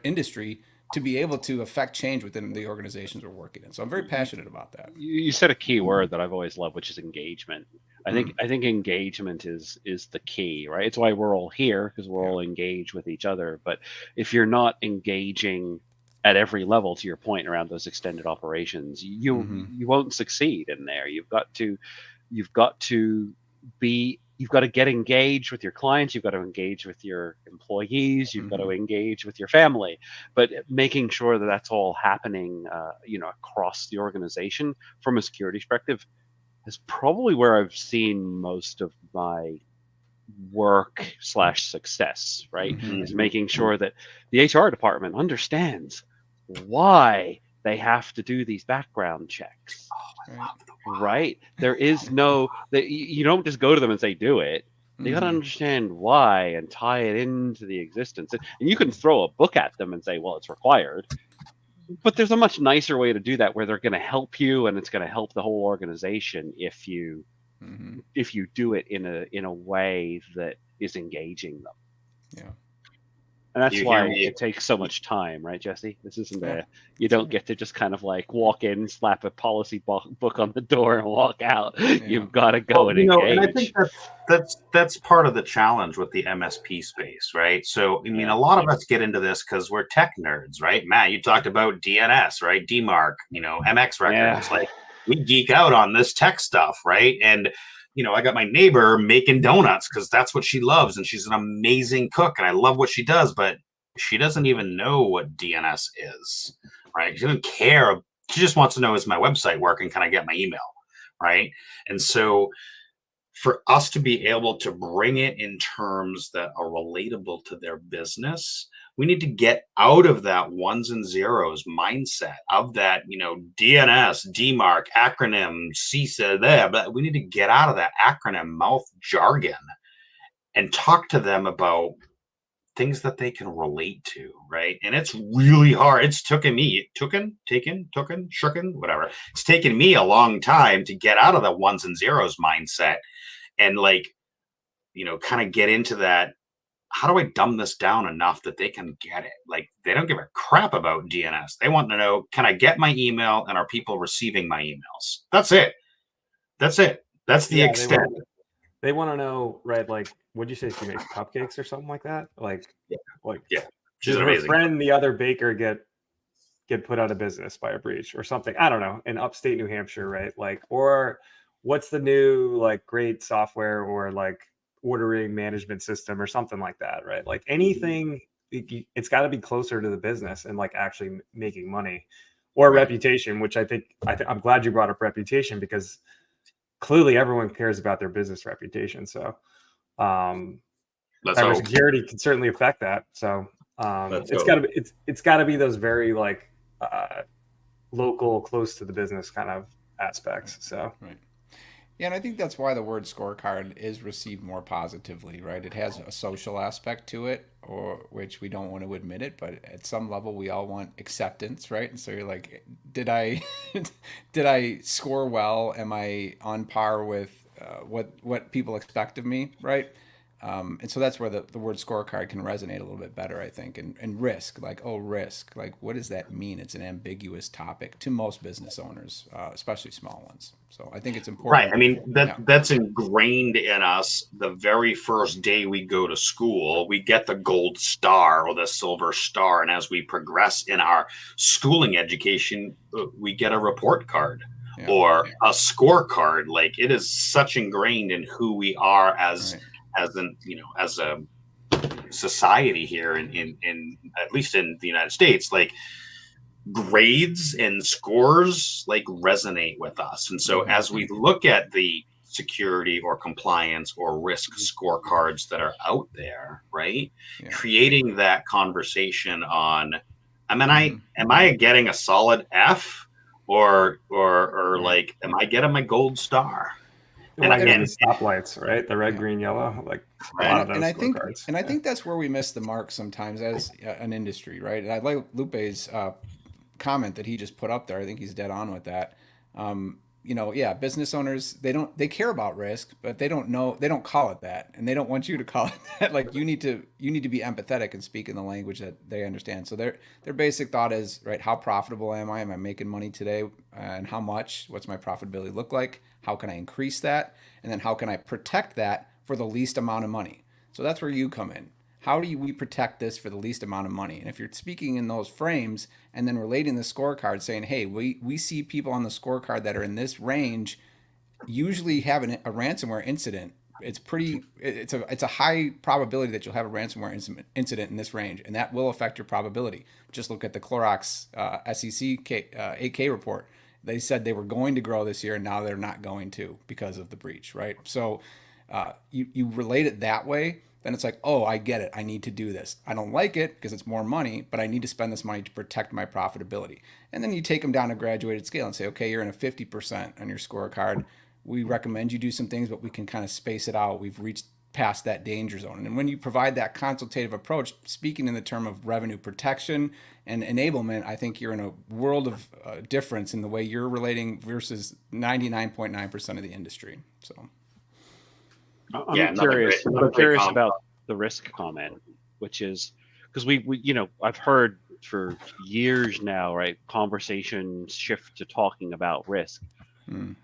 industry to be able to affect change within the organizations we're working in. So I'm very passionate about that.
You said a key word that I've always loved, which is engagement. I think engagement is the key, right? It's why we're all here, because we're all engaged with each other. But if you're not engaging at every level, to your point around those extended operations, you won't succeed in there. You've got to you've got to get engaged with your clients, you've got to engage with your employees, you've got to engage with your family, but making sure that that's all happening, across the organization from a security perspective is probably where I've seen most of my work/success, right? Is making sure that the HR department understands why they have to do these background checks. Right? There is no that you don't just go to them and say do it. You got to understand why and tie it into the existence. And you can throw a book at them and say, well, it's required. But there's a much nicer way to do that where they're going to help you and it's going to help the whole organization if you do it in a way that is engaging them. Yeah. And that's why it takes so much time, right, Jesse? This isn't you don't get to just kind of like walk in, slap a policy book on the door and walk out. You've got to go and engage.
And I think that's part of the challenge with the MSP space, right? So, I mean, a lot of us get into this because we're tech nerds, right? Matt, you talked about DNS, right? DMARC, MX records. Like, we geek out on this tech stuff, right? And I got my neighbor making donuts because that's what she loves. And she's an amazing cook. And I love what she does, but she doesn't even know what DNS is, right? She doesn't care. She just wants to know, is my website working? Can I get my email, right? And so for us to be able to bring it in terms that are relatable to their business, we need to get out of that ones and zeros mindset of that, DNS, DMARC, acronym, CISA there, but we need to get out of that acronym mouth jargon and talk to them about things that they can relate to, right? And it's really hard. It's taken me, whatever. It's taken me a long time to get out of the ones and zeros mindset and kind of get into that. How do I dumb this down enough that they can get it? Like, they don't give a crap about DNS. They want to know, can I get my email and are people receiving my emails? That's it. That's the extent.
They want to know, right? Like, what'd you say? She makes cupcakes or something like that?
She's
did
amazing.
Her friend, the other baker, get put out of business by a breach or something? I don't know. In upstate New Hampshire, right? Like, or what's the new great software or ordering management system or something like that, right? Like anything, it's got to be closer to the business and actually making money, or reputation, which I'm glad you brought up reputation, because clearly everyone cares about their business reputation. So cybersecurity can certainly affect that. So it's got to be those very local, close to the business kind of aspects. So
yeah, and I think that's why the word scorecard is received more positively, right? It has a social aspect to it, or which we don't want to admit it, but at some level we all want acceptance, right? And so you're like, did I score well? Am I on par with what people expect of me, right? And so that's where the word scorecard can resonate a little bit better, I think. And risk, risk, what does that mean? It's an ambiguous topic to most business owners, especially small ones. So I think it's important.
Right. I mean, that's ingrained in us. The very first day we go to school, we get the gold star or the silver star. And as we progress in our schooling education, we get a report card or a scorecard. Like, it is such ingrained in who we are as a society here in at least in the United States. Like, grades and scores resonate with us. And so as we look at the security or compliance or risk scorecards that are out there, right? Creating that conversation on, am I getting a solid F or am I getting my gold star?
And again, stoplights, right? The red, green, yellow, a lot of those scorecards.
I think that's where we miss the mark sometimes as an industry, right? And I like Lupe's comment that he just put up there. I think he's dead on with that. Business owners, they care about risk, but they don't call it that, and they don't want you to call it that. You need to be empathetic and speak in the language that they understand. So their basic thought is, right, how profitable am I? Am I making money today? And how much? What's my profitability look like? How can I increase that? And then how can I protect that for the least amount of money? So that's where you come in. How do we protect this for the least amount of money? And if you're speaking in those frames and then relating the scorecard saying, hey, we see people on the scorecard that are in this range, usually have a ransomware incident, it's a high probability that you'll have a ransomware incident in this range, and that will affect your probability. Just look at the Clorox SEC 8K report. They said they were going to grow this year, and now they're not going to because of the breach, right? So you relate it that way, then it's like, oh, I get it. I need to do this. I don't like it because it's more money, but I need to spend this money to protect my profitability. And then you take them down a graduated scale and say, okay, you're in a 50% on your scorecard. We recommend you do some things, but we can kind of space it out. We've reached past that danger zone. And when you provide that consultative approach, speaking in the term of revenue protection and enablement, I think you're in a world of difference in the way you're relating versus 99.9% of the industry. So
I'm curious. I'm curious about the risk comment, which is because we I've heard for years now, right? Conversations shift to talking about risk.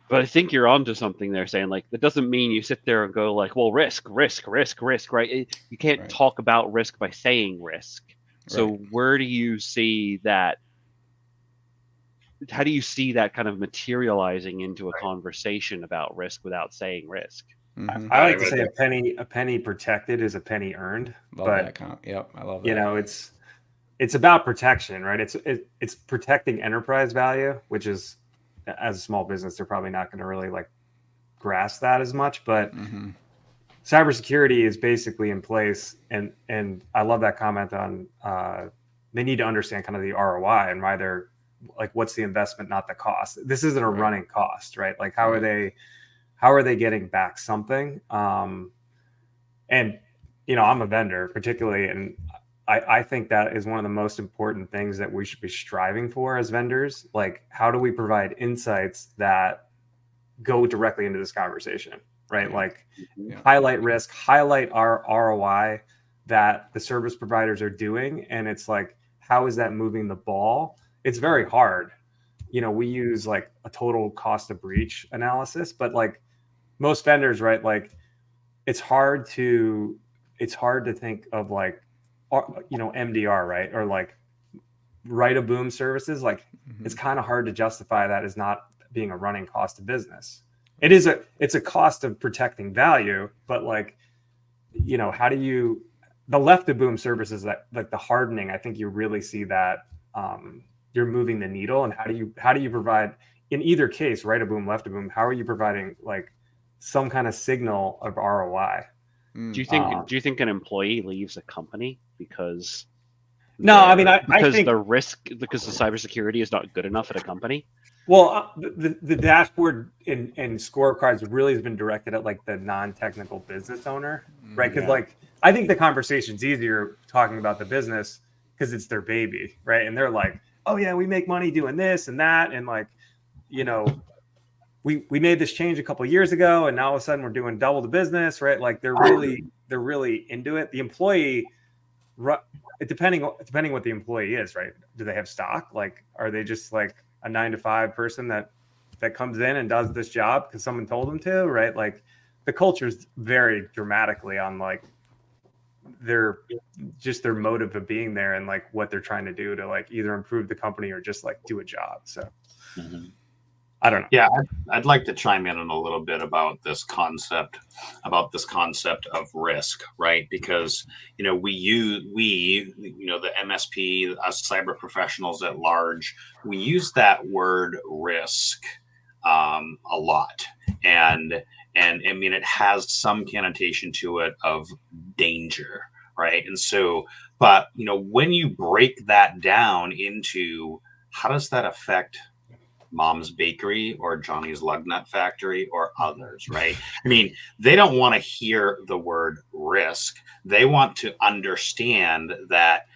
But I think you're onto something there, saying like that doesn't mean you sit there and go like, well, risk, right? You can't talk about risk by saying risk. So where do you see that? How do you see that kind of materializing into a conversation about risk without saying risk?
I like to say a penny protected is a penny earned.
Love that. Yep, I love that.
You know, it's about protection, right? It's protecting enterprise value, which is, as a small business, they're probably not going to really like grasp that as much, but cybersecurity is basically in place. And I love that comment on, they need to understand kind of the ROI and why they're like, what's the investment, not the cost. This isn't a running cost, right? Like how are they getting back something? And, I'm a vendor particularly, and I think that is one of the most important things that we should be striving for as vendors. Like, how do we provide insights that go directly into this conversation, right? Like highlight risk, highlight our ROI that the service providers are doing. And it's like, how is that moving the ball? It's very hard. We use like a total cost of breach analysis, but like most vendors, right? Like it's hard to think of like, MDR, right? Or like right of boom services. Like it's kind of hard to justify that as not being a running cost of business. It's a cost of protecting value, but like, how do you, the left of boom services, that like the hardening, I think you really see that you're moving the needle. And how do you provide, in either case, right of boom, left of boom, how are you providing like some kind of signal of ROI?
Do you think an employee leaves a company because the risk, because the cybersecurity is not good enough at a company?
Well, the dashboard and scorecards really has been directed at like the non-technical business owner, right? Because like I think the conversation's easier talking about the business because it's their baby, right? And they're like, oh yeah, we make money doing this and that, and like, we made this change a couple of years ago, and now all of a sudden we're doing double the business, right? Like they're really into it. The employee, depending what the employee is, right? Do they have stock? Like, are they just like a 9-to-5 person that comes in and does this job because someone told them to, right? Like the cultures vary dramatically on like their motive of being there and like what they're trying to do to like either improve the company or just like do a job. So. I don't know.
Yeah, I'd like to chime in on a little bit about this concept of risk, right? Because the MSP, us cyber professionals at large, we use that word risk a lot, and I mean it has some connotation to it of danger, right? And so, but when you break that down into how does that affect Mom's Bakery or Johnny's Lug Nut Factory or others, right? I mean, they don't want to hear the word risk. They want to understand that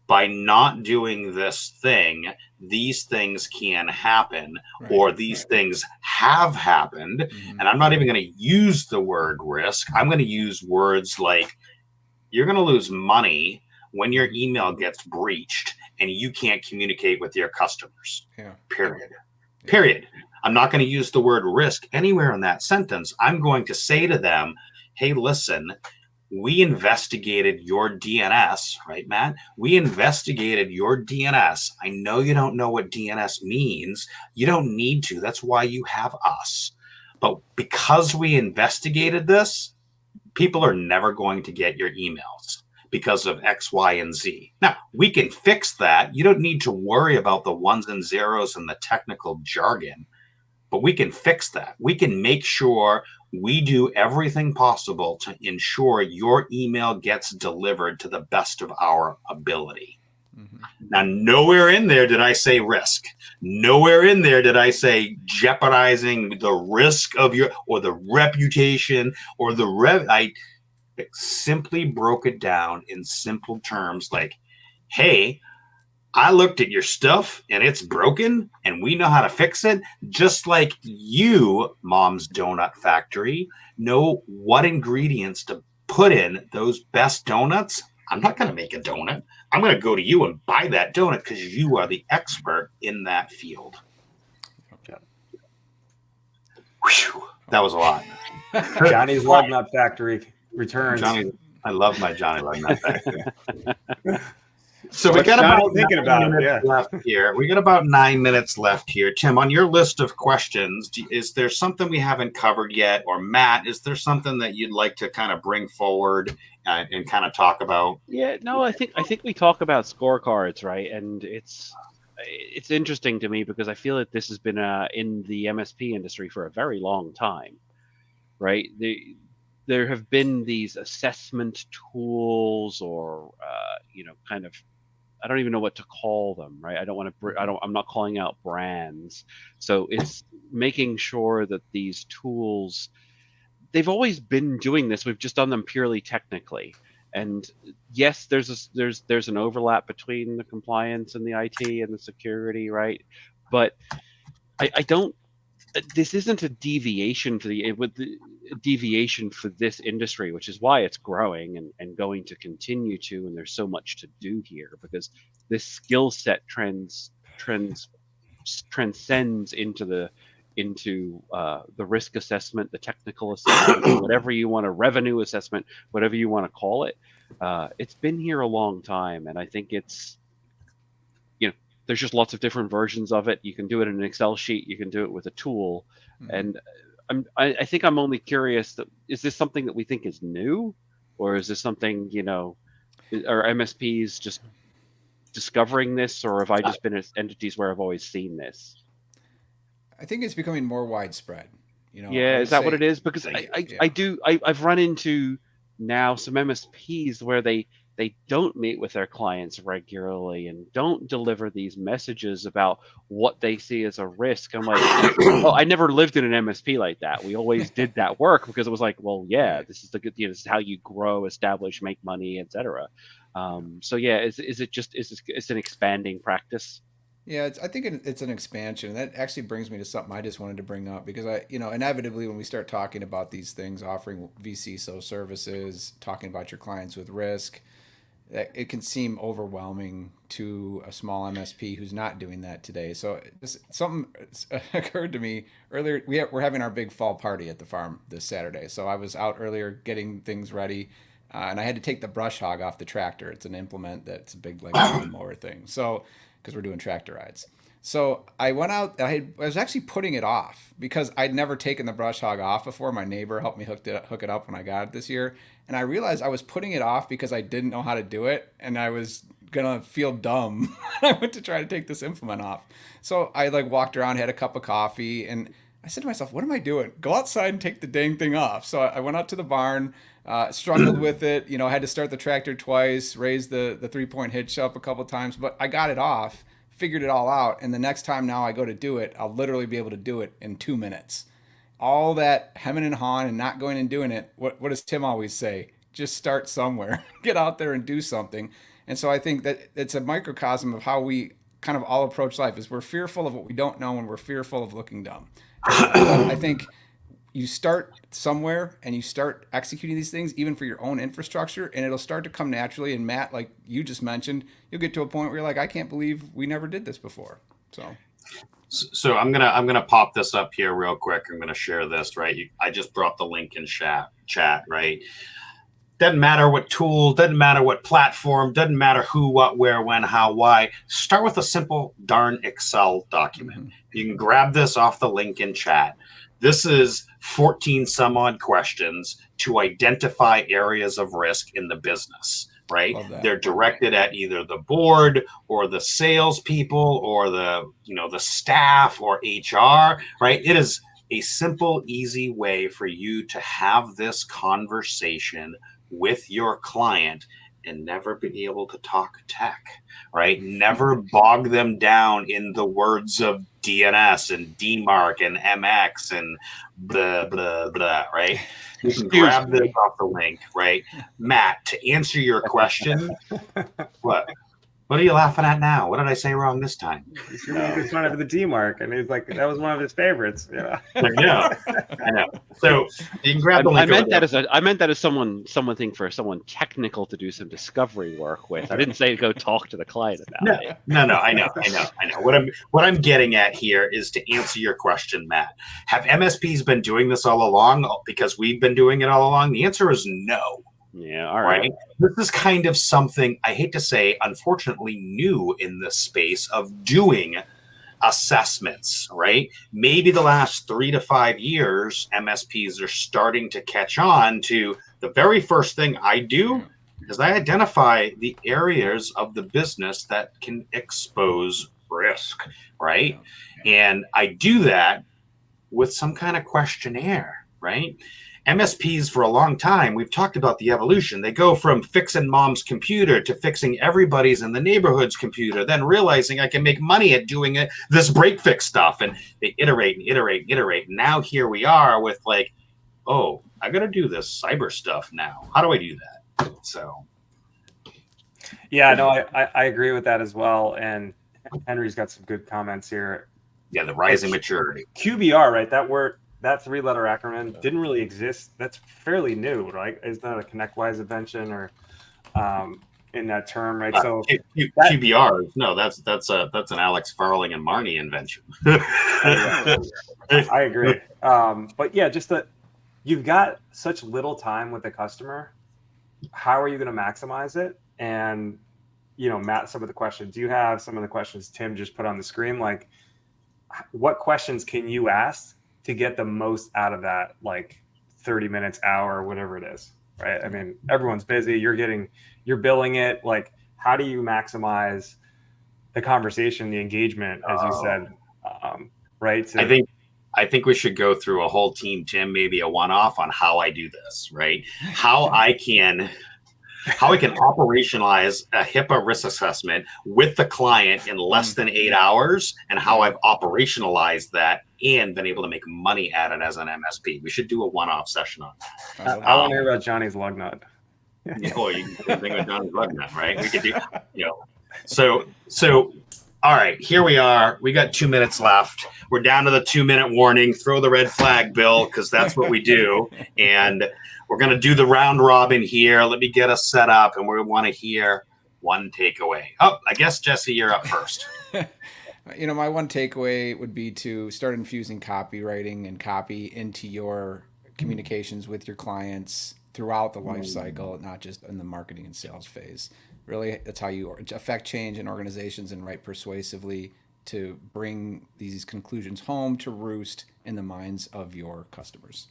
by not doing this thing, these things can happen, or these things have happened. And I'm not even going to use the word risk. I'm going to use words like you're going to lose money when your email gets breached and you can't communicate with your customers. Period. I'm not going to use the word risk anywhere in that sentence. I'm going to say to them, hey, listen, we investigated your DNS, right, Matt? We investigated your DNS. I know you don't know what DNS means. You don't need to. That's why you have us. But because we investigated this, people are never going to get your emails because of X, Y, and Z. Now, we can fix that. You don't need to worry about the ones and zeros and the technical jargon, but we can fix that. We can make sure we do everything possible to ensure your email gets delivered to the best of our ability. Mm-hmm. Now, nowhere in there did I say risk. Nowhere in there did I say jeopardizing the risk of your, or the reputation, or the I simply broke it down in simple terms like, hey, I looked at your stuff and it's broken and we know how to fix it. Just like you, Mom's Donut Factory, know what ingredients to put in those best donuts. I'm not going to make a donut. I'm going to go to you and buy that donut because you are the expert in that field. Whew, that was a lot.
Johnny's Lug Nut Factory returns.
I love my Johnny Lug Nut Factory. So we got about
thinking about it,
left here. We got about 9 minutes left here. Tim, on your list of questions, is there something we haven't covered yet? Or Matt, is there something that you'd like to kind of bring forward and kind of talk about?
Yeah, no, I think we talk about scorecards, right? And it's interesting to me because I feel that this has been in the MSP industry for a very long time, right? There have been these assessment tools, or kind of, I don't even know what to call them, right? I'm not calling out brands. So it's making sure that these tools, they've always been doing this. We've just done them purely technically. And yes, there's an overlap between the compliance and the IT and the security, right? But I don't. This isn't a deviation for deviation for this industry, which is why it's growing and going to continue to. And there's so much to do here because this skill set transcends into the risk assessment, the technical assessment, whatever you want, a revenue assessment, whatever you want to call it. It's been here a long time, and I think it's, there's just lots of different versions of it. You can do it in an Excel sheet. You can do it with a tool. Mm-hmm. And I think I'm only curious, that is this something that we think is new, or is this something, are MSPs just discovering this, or have I just been at entities where I've always seen this?
I think it's becoming more widespread.
Yeah, is that what it is? Because I've run into now some MSPs where they don't meet with their clients regularly and don't deliver these messages about what they see as a risk. I'm like, well, I never lived in an MSP like that. We always did that work because it was like, well, yeah, this is this is how you grow, establish, make money, etc. So yeah, is it an expanding practice?
Yeah, I think it's an expansion. That actually brings me to something I just wanted to bring up because inevitably when we start talking about these things, offering VCSO services, talking about your clients with risk, it can seem overwhelming to a small MSP who's not doing that today. So something occurred to me earlier. We're having our big fall party at the farm this Saturday. So I was out earlier getting things ready, and I had to take the brush hog off the tractor. It's an implement that's a big lawnmower thing. So because we're doing tractor rides. So I went out, I was actually putting it off because I'd never taken the brush hog off before. My neighbor helped me hook it up when I got it this year. And I realized I was putting it off because I didn't know how to do it. And I was going to feel dumb. I went to try to take this implement off. So I walked around, had a cup of coffee, and I said to myself, what am I doing? Go outside and take the dang thing off. So I went out to the barn, struggled with it, had to start the tractor twice, raise the 3-point hitch up a couple of times, but I got it off, figured it all out. And the next time now I go to do it, I'll literally be able to do it in 2 minutes. All that hemming and hawing and not going and doing it. What does Tim always say? Just start somewhere, get out there and do something. And so I think that it's a microcosm of how we kind of all approach life is we're fearful of what we don't know and we're fearful of looking dumb. I think you start somewhere and you start executing these things, even for your own infrastructure, and it'll start to come naturally. And Matt, like you just mentioned, you'll get to a point where you're like, I can't believe we never did this before.
So I'm gonna pop this up here real quick. I'm gonna share this, right? I just brought the link in chat, right? Doesn't matter what tool, doesn't matter what platform, doesn't matter who, what, where, when, how, why. Start with a simple darn Excel document. Mm-hmm. You can grab this off the link in chat. This is 14 some odd questions to identify areas of risk in the business, right? They're directed at either the board or the salespeople or the staff or HR, right? It is a simple, easy way for you to have this conversation with your client and never be able to talk tech, right? Never bog them down in the words of DNS and DMARC and MX and blah, blah, blah, right? You can grab this off the link, right? Matt, to answer your question, what are you laughing at now? What did I say wrong this time?
You made fun of the DMARC, and he's like, that was one of his favorites. Yeah.
I know. So you can grab the link.
I meant that as someone for someone technical to do some discovery work with. I didn't say to go talk to the client about it.
No. I know. What I'm getting at here is to answer your question, Matt. Have MSPs been doing this all along because we've been doing it all along? The answer is no.
Yeah, all right.
This is kind of something, I hate to say, unfortunately new in the space of doing assessments, right? Maybe the last 3 to 5 years, MSPs are starting to catch on to the very first thing I do is I identify the areas of the business that can expose risk, right? And I do that with some kind of questionnaire, right? MSPs for a long time, we've talked about the evolution. They go from fixing mom's computer to fixing everybody's in the neighborhood's computer, then realizing I can make money at doing this break fix stuff. And they iterate and iterate and iterate. Now here we are with like, oh, I got to do this cyber stuff now. How do I do that? So.
Yeah, no, I agree with that as well. And Henry's got some good comments here.
Yeah, the rising maturity.
QBR, right? That word. That 3-letter acronym didn't really exist. That's fairly new, right? It's not a ConnectWise invention or in that term, right? So
QBR, no, that's an Alex Farling and Marnie invention.
I agree. But yeah, just that you've got such little time with the customer. How are you going to maximize it? And Matt, some of the questions you have, some of the questions Tim just put on the screen, like what questions can you ask to get the most out of that, like 30 minutes, hour, whatever it is, right? I mean, everyone's busy. You're billing it. Like, how do you maximize the conversation, the engagement, as you said, right? So,
I think we should go through a whole team, Tim, maybe a one-off on how I do this, right? How I can operationalize a HIPAA risk assessment with the client in less than 8 hours, and how I've operationalized that and been able to make money at it as an MSP. We should do a one-off session on that.
I want to hear about Johnny's lug nut.
Oh, you can think about Johnny's lug nut, right? We could do, So, all right, here we are. We got 2 minutes left. We're down to the 2-minute warning. Throw the red flag, Bill, because that's what we do. And we're going to do the round robin here. Let me get us set up, and we want to hear one takeaway. Oh, I guess, Jesse, you're up first.
My one takeaway would be to start infusing copywriting and copy into your communications with your clients throughout the life cycle, not just in the marketing and sales phase. Really, that's how you affect change in organizations and write persuasively to bring these conclusions home to roost in the minds of your customers.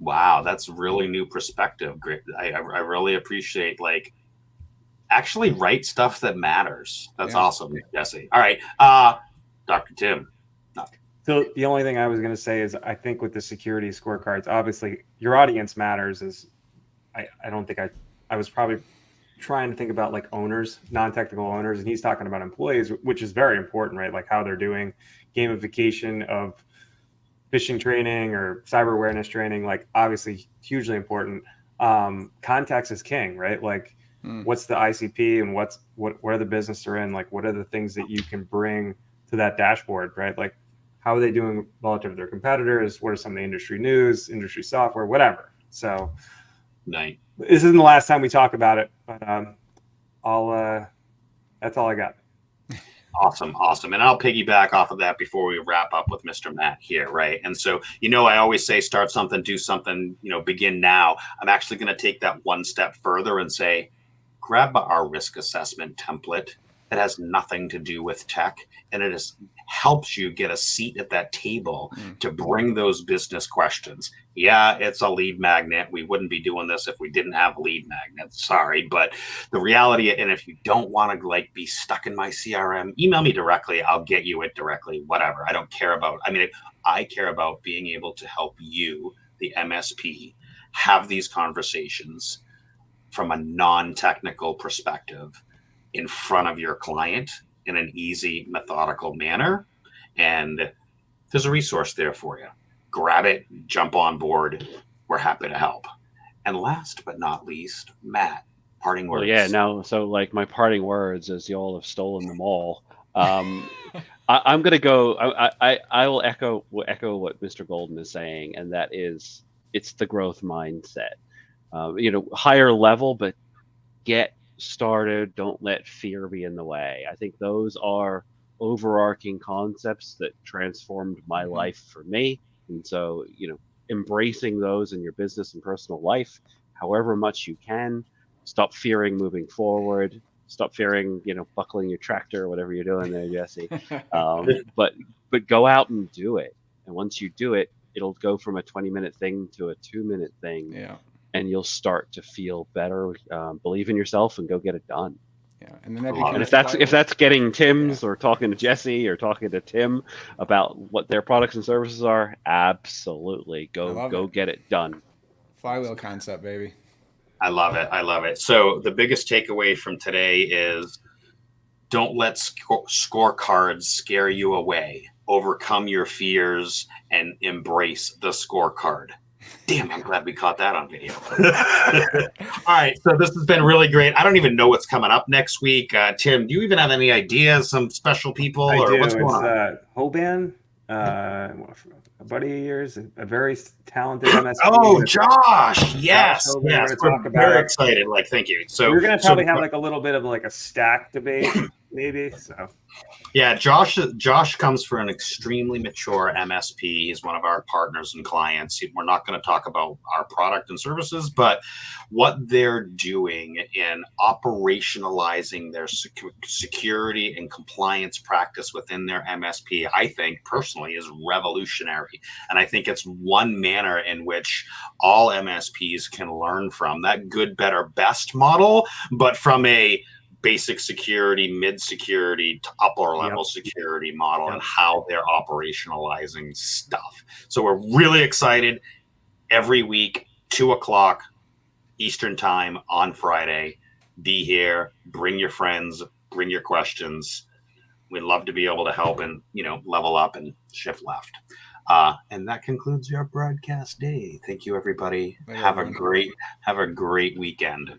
Wow, that's really new perspective. Great. I really appreciate actually write stuff that matters. That's awesome, Jesse. All right, Dr. Tim.
So the only thing I was going to say is I think with the security scorecards, obviously your audience matters. I don't think I was probably trying to think about like owners, non-technical owners, and he's talking about employees, which is very important, right? Like how they're doing gamification of phishing training or cyber awareness training, like obviously hugely important. Context is king, right? Like what's the ICP and what are the business they're in? Like what are the things that you can bring to that dashboard, right? Like how are they doing relative to their competitors? What are some of the industry news, industry software, whatever. So
nice.
This isn't the last time we talk about it, but that's all I got.
Awesome. And I'll piggyback off of that before we wrap up with Mr. Matt here, right? And so, I always say start something, do something, begin now. I'm actually going to take that one step further and say, grab our risk assessment template It has nothing to do with tech, and it helps you get a seat at that table to bring those business questions. Yeah, it's a lead magnet. We wouldn't be doing this if we didn't have lead magnets. Sorry, but the reality, and if you don't want to like be stuck in my CRM, email me directly. I'll get you it directly, whatever. I don't care about, I care about being able to help you, the MSP, have these conversations from a non-technical perspective in front of your client in an easy, methodical manner. And there's a resource there for you. Grab it, jump on board. We're happy to help. And last but not least, Matt, parting words.
Well, yeah, no. So like my parting words is you all have stolen them all. I'm going to go, I will echo what Mr. Golden is saying. And that is, it's the growth mindset. Higher level, but get started. Don't let fear be in the way. I think those are overarching concepts that transformed my life for me. And so, embracing those in your business and personal life, however much you can, stop fearing moving forward, stop fearing, buckling your tractor or whatever you're doing there, Jesse. But go out and do it. And once you do it, it'll go from a 20-minute thing to a 2-minute thing.
Yeah.
And you'll start to feel better, believe in yourself, and go get it done.
Yeah, and then that becomes.
And if that's getting Tim's or talking to Jesse or talking to Tim about what their products and services are, absolutely go get it done.
Flywheel concept, baby.
I love it. So the biggest takeaway from today is don't let scorecards scare you away. Overcome your fears and embrace the scorecard. Damn, I'm glad we caught that on video. All right, so this has been really great. I don't even know what's coming up next week. Tim, do you even have any ideas? Some special people?
I do.
What's going on?
Hoban, a buddy of yours, a very talented MSP.
Oh, Josh! Yes,
Josh,
yes. We're very excited. Thank you. So
we're gonna probably have like a little bit of like a stack debate, maybe. So.
Yeah, Josh comes from an extremely mature MSP. He's one of our partners and clients. We're not going to talk about our product and services, but what they're doing in operationalizing their security and compliance practice within their MSP, I think personally is revolutionary. And I think it's one manner in which all MSPs can learn from that good, better, best model, but from a basic security, mid security to upper level security model and how they're operationalizing stuff. So we're really excited. Every week, 2:00 Eastern time on Friday. Be here, bring your friends, bring your questions. We'd love to be able to help and, level up and shift left. And that concludes your broadcast day. Thank you, everybody. Have a great weekend.